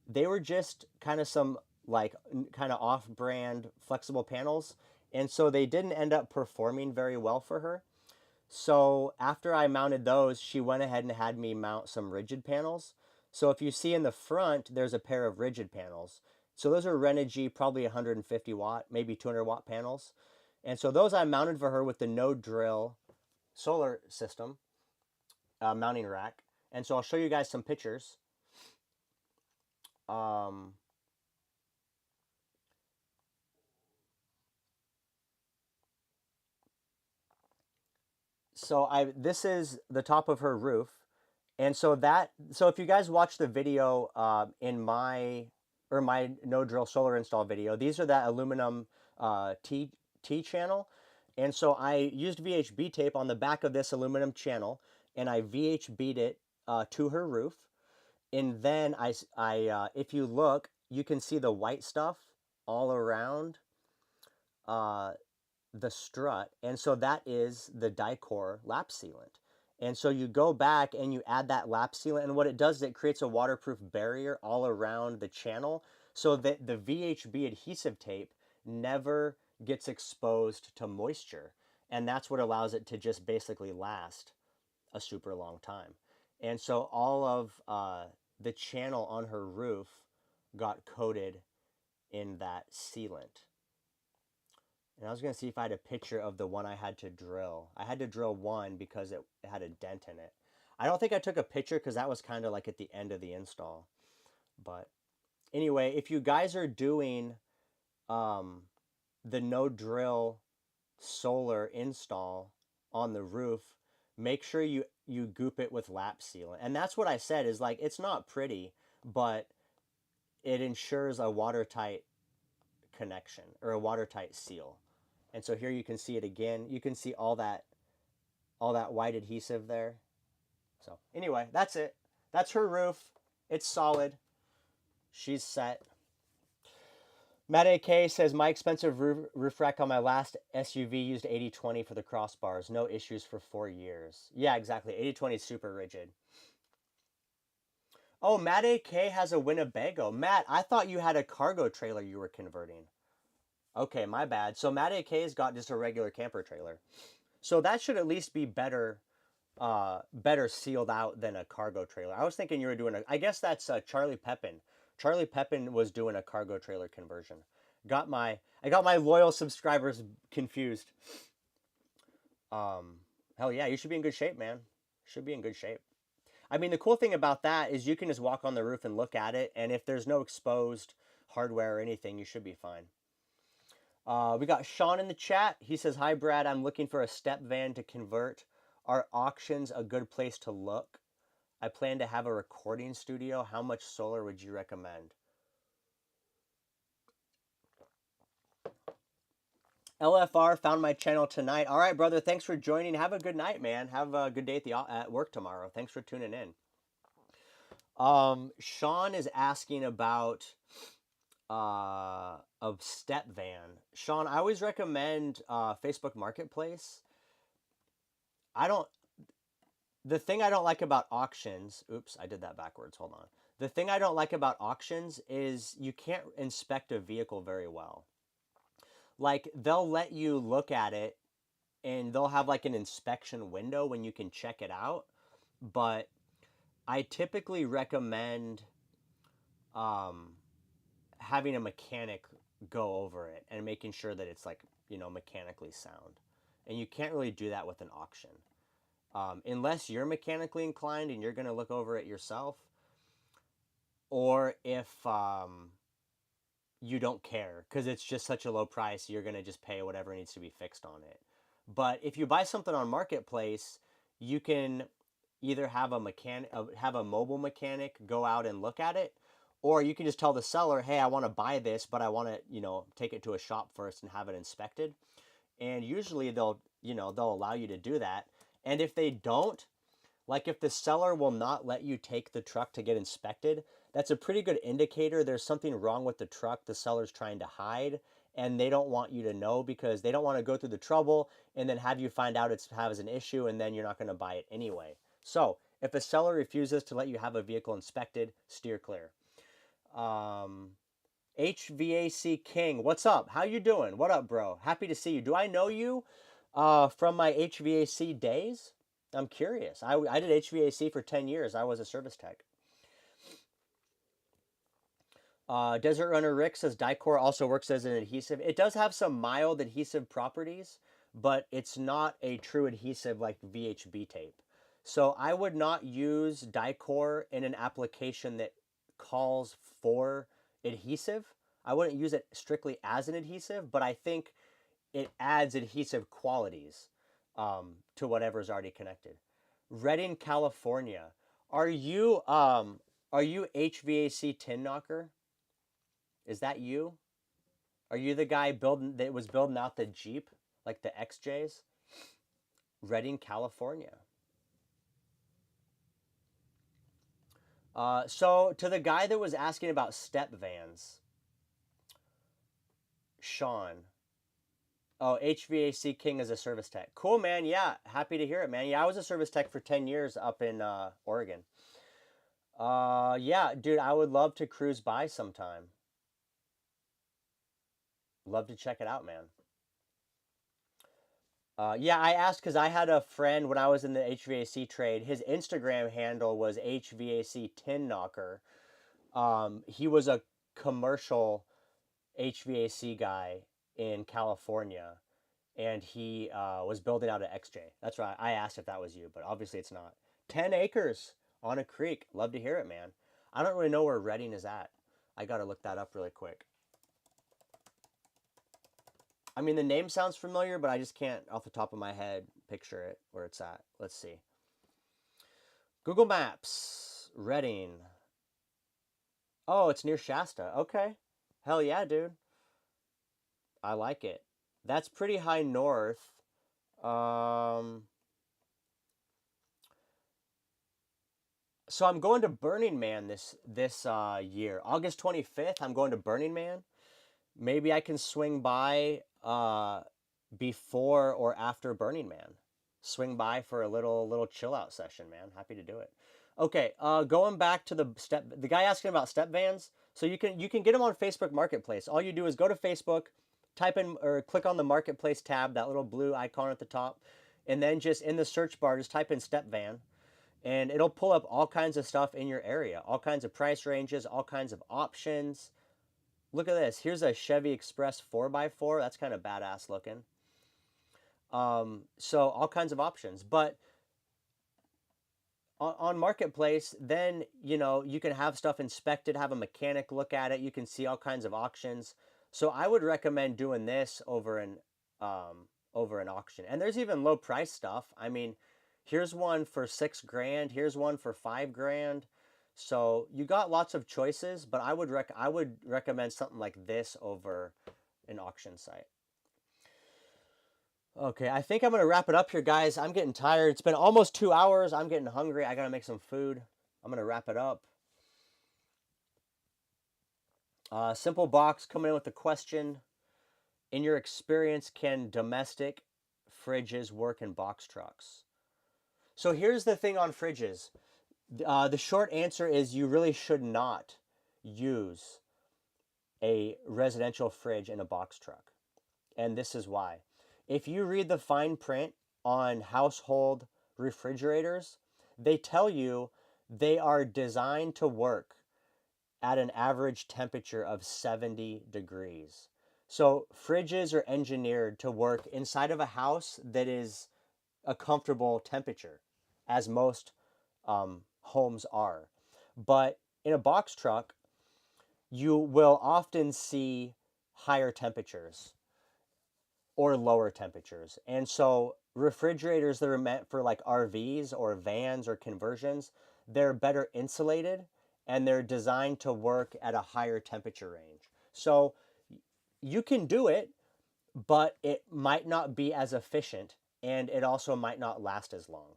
they were just kind of some like kind of off-brand flexible panels, and so they didn't end up performing very well for her. So after I mounted those, she went ahead and had me mount some rigid panels. So if you see in the front, there's a pair of rigid panels. So those are Renogy, probably 150 watt, maybe 200 watt panels. And so those I mounted for her with the no drill solar system. mounting rack. And so I'll show you guys some pictures. Um, this is the top of her roof, and so if you guys watch the video in my no drill solar install video, these are that aluminum T channel, and so I used VHB tape on the back of this aluminum channel, and I VHB'd it to her roof, and then if you look, you can see the white stuff all around uh, the strut, and so that is the Dicor lap sealant. And so you go back and you add that lap sealant, and what it does is it creates a waterproof barrier all around the channel so that the VHB adhesive tape never gets exposed to moisture. And that's what allows it to just basically last a super long time. And so all of the channel on her roof got coated in that sealant. And I was going to see if I had a picture of the one I had to drill. I had to drill one because it had a dent in it. I don't think I took a picture because that was kind of like at the end of the install. But anyway, if you guys are doing the no drill solar install on the roof, make sure you goop it with lap sealant. And that's what I said is like, it's not pretty, but it ensures a watertight connection or a watertight seal. And so here you can see it again. You can see all that white adhesive there. So anyway, that's it. That's her roof. It's solid. She's set. Matt AK says, my expensive roof rack on my last SUV used 80/20 for the crossbars. No issues for 4 years. Yeah, exactly. 80/20 is super rigid. Oh, Matt AK has a Winnebago. Matt, I thought you had a cargo trailer you were converting. Okay, my bad. So Matt AK's got just a regular camper trailer. So that should at least be better sealed out than a cargo trailer. I was thinking you were doing I guess that's Charlie Pepin. Charlie Pepin was doing a cargo trailer conversion. I got my loyal subscribers confused. Hell yeah, you should be in good shape, man. Should be in good shape. I mean, the cool thing about that is you can just walk on the roof and look at it, and if there's no exposed hardware or anything, you should be fine. We got Sean in the chat. He says, hi, Brad. I'm looking for a step van to convert. Are auctions a good place to look? I plan to have a recording studio. How much solar would you recommend? LFR found my channel tonight. All right, brother. Thanks for joining. Have a good night, man. Have a good day at work tomorrow. Thanks for tuning in. Sean is asking about a step van. Sean, I always recommend Facebook Marketplace. The thing I don't like about auctions, oops, I did that backwards, hold on. The thing I don't like about auctions is you can't inspect a vehicle very well. Like, they'll let you look at it and they'll have like an inspection window when you can check it out. But I typically recommend having a mechanic go over it and making sure that it's like, mechanically sound. And you can't really do that with an auction. Unless you're mechanically inclined and you're going to look over it yourself, or if you don't care because it's just such a low price, you're going to just pay whatever needs to be fixed on it. But if you buy something on Marketplace, you can either have a mobile mechanic go out and look at it, or you can just tell the seller, hey, I want to buy this, but I want to, take it to a shop first and have it inspected. And usually they'll allow you to do that. And if they don't, like if the seller will not let you take the truck to get inspected, that's a pretty good indicator there's something wrong with the truck the seller's trying to hide, and they don't want you to know because they don't want to go through the trouble and then have you find out it has an issue and then you're not going to buy it anyway. So if a seller refuses to let you have a vehicle inspected, steer clear. HVAC King, what's up? How you doing? What up, bro? Happy to see you. Do I know you from my HVAC days? I'm curious. I did HVAC for 10 years. I was a service tech. Desert Runner Rick says Dicor also works as an adhesive. It does have some mild adhesive properties, but it's not a true adhesive like VHB tape. So I would not use Dicor in an application that calls for adhesive. I wouldn't use it strictly as an adhesive, but I think it adds adhesive qualities to whatever's already connected. Redding, California. Are you HVAC tin knocker? Is that you? Are you the guy building that was building out the Jeep, like the XJs? Redding, California. So to the guy that was asking about step vans, Sean. Oh, HVAC King is a service tech. Cool, man. Yeah, happy to hear it, man. Yeah, I was a service tech for 10 years up in Oregon. Yeah, dude, I would love to cruise by sometime. Love to check it out, man. Yeah, I asked because I had a friend when I was in the HVAC trade. His Instagram handle was HVAC Tin Knocker. He was a commercial HVAC guy in California, and he was building out an XJ. That's right. I asked if that was you, but obviously it's not. 10 acres on a creek. Love to hear it, man. I don't really know where Redding is at. I got to look that up really quick. I mean, the name sounds familiar, but I just can't, off the top of my head, picture it where it's at. Let's see. Google Maps, Redding. Oh, it's near Shasta. Okay. Hell yeah, dude. I like it. That's pretty high north. Um, so I'm going to Burning Man this year, August 25th. I'm going to Burning Man. Maybe I can swing by before or after Burning Man. Swing by for a little chill out session, man. Happy to do it. Okay, going back to the guy asking about step vans. So you can get them on Facebook Marketplace. All you do is go to Facebook, type in or click on the Marketplace tab, that little blue icon at the top, and then just in the search bar, just type in step van, and it'll pull up all kinds of stuff in your area, all kinds of price ranges, all kinds of options. Look at this. Here's a Chevy Express 4x4. That's kind of badass looking. So all kinds of options. But on Marketplace, then, you can have stuff inspected, have a mechanic look at it. You can see all kinds of auctions. So I would recommend doing this over an auction. And there's even low price stuff. I mean, here's one for $6,000. Here's one for $5,000. So you got lots of choices, but I would recommend something like this over an auction site. Okay, I think I'm gonna wrap it up here, guys. I'm getting tired. It's been almost 2 hours. I'm getting hungry. I gotta make some food. I'm gonna wrap it up. Simple Box coming in with the question: in your experience, can domestic fridges work in box trucks? So here's the thing on fridges. The short answer is you really should not use a residential fridge in a box truck. And this is why. If you read the fine print on household refrigerators, they tell you they are designed to work at an average temperature of 70 degrees. So fridges are engineered to work inside of a house that is a comfortable temperature, as most homes are. But in a box truck, you will often see higher temperatures or lower temperatures. And so refrigerators that are meant for like RVs or vans or conversions, they're better insulated and they're designed to work at a higher temperature range. So you can do it, but it might not be as efficient and it also might not last as long.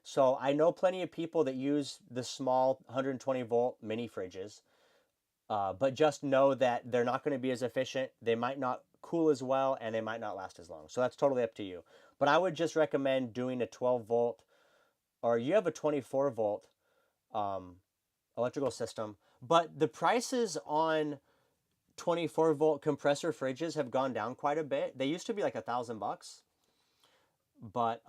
So I know plenty of people that use the small 120 volt mini fridges, but just know that they're not going to be as efficient. They might not cool as well, and they might not last as long. So that's totally up to you. But I would just recommend doing a 12 volt, or you have a 24 volt electrical system. But the prices on 24 volt compressor fridges have gone down quite a bit. They used to be like $1,000, but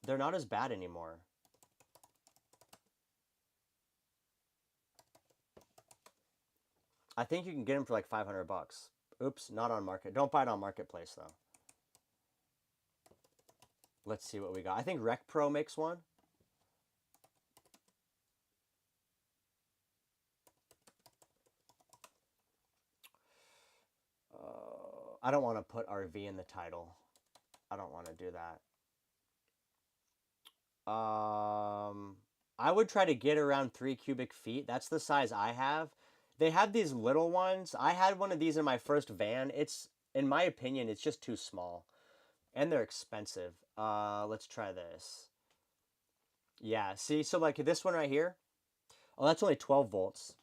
they're not as bad anymore. I think you can get them for like $500. Oops, not on market. Don't buy it on Marketplace though. Let's see what we got. I think Rec Pro makes one. I don't want to put RV in the title. I don't want to do that. I would try to get around 3 cubic feet. That's the size I have. They have these little ones. I had one of these in my first van. It's, in my opinion, it's just too small. And they're expensive. Let's try this. Yeah, see, so like this one right here. Oh, that's only 12 volts.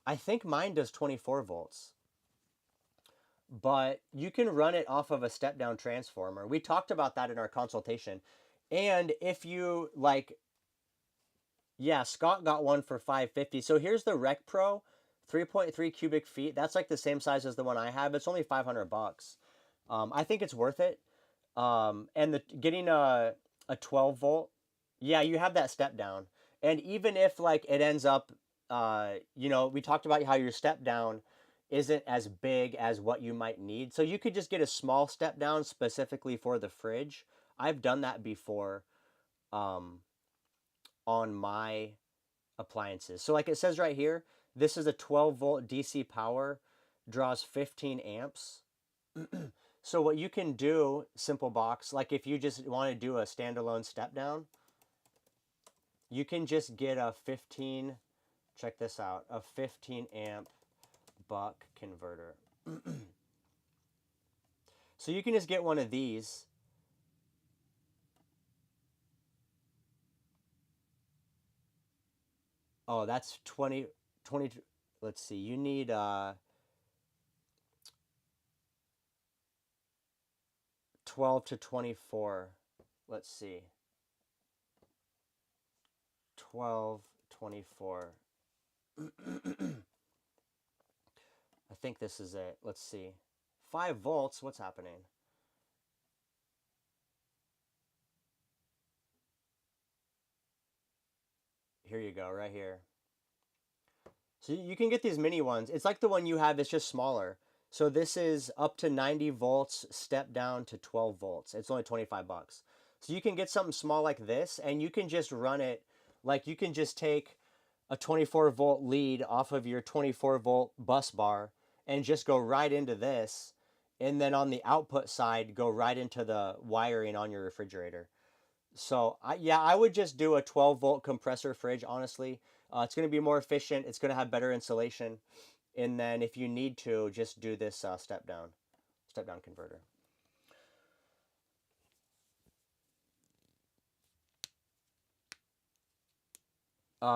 I think mine does 24 volts. But you can run it off of a step-down transformer. We talked about that in our consultation. And if you like, yeah, Scott got one for 550. So here's the Rec Pro, 3.3 cubic feet. That's like the same size as the one I have. It's only 500 bucks. I think it's worth it. And getting a 12 volt, yeah, you have that step down. And even if like it ends up, you know, we talked about how your step down isn't as big as what you might need. So you could just get a small step down specifically for the fridge. I've done that before on my appliances. So like it says right here, this is a 12 volt DC power, draws 15 amps. So what you can do, simple box, like if you just want to do a standalone step down, you can just get a 15, check this out, a 15 amp buck converter. So you can just get one of these. Oh, that's 20, let's see, you need 12 to 24. Let's see. 12, 24. I think this is it. Let's see. 5 volts. What's happening? Here you go, right here. So you can get these mini ones. It's like the one you have, it's just smaller. So this is up to 90 volts, step down to 12 volts. It's only 25 bucks. So you can get something small like this, and you can just run it, like you can just take a 24 volt lead off of your 24 volt bus bar and just go right into this. And then on the output side, go right into the wiring on your refrigerator. So yeah, I would just do a 12 volt compressor fridge, honestly. It's going to be more efficient. It's going to have better insulation. And then if you need to, just do this step down converter.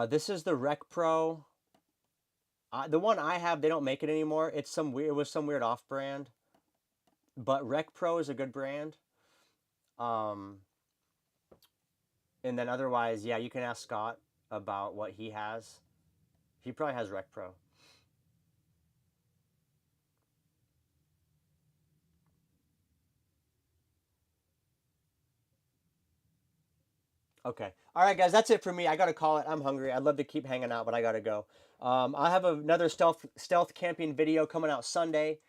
This is the Rec Pro. The one I have, they don't make it anymore. It's some weird, it was some weird off brand. But Rec Pro is a good brand. And then otherwise, yeah, you can ask Scott about what he has. He probably has Rec Pro. Okay. All right, guys, that's it for me. I gotta call it. I'm hungry. I'd love to keep hanging out, but I gotta go. I have another stealth camping video coming out Sunday,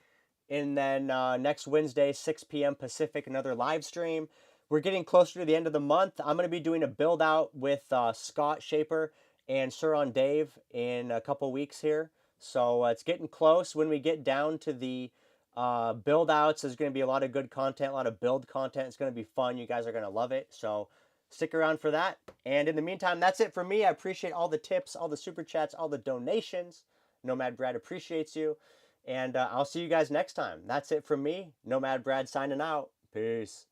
and then next Wednesday, 6 p.m. Pacific, another live stream. We're getting closer to the end of the month. I'm gonna be doing a build out with Scott Shaper and Suron Dave in a couple weeks here. So it's getting close. When we get down to the build outs, there's gonna be a lot of good content, a lot of build content. It's gonna be fun. You guys are gonna love it. So stick around for that. And in the meantime, that's it for me. I appreciate all the tips, all the super chats, all the donations. Nomad Brad appreciates you. And I'll see you guys next time. That's it from me. Nomad Brad signing out. Peace.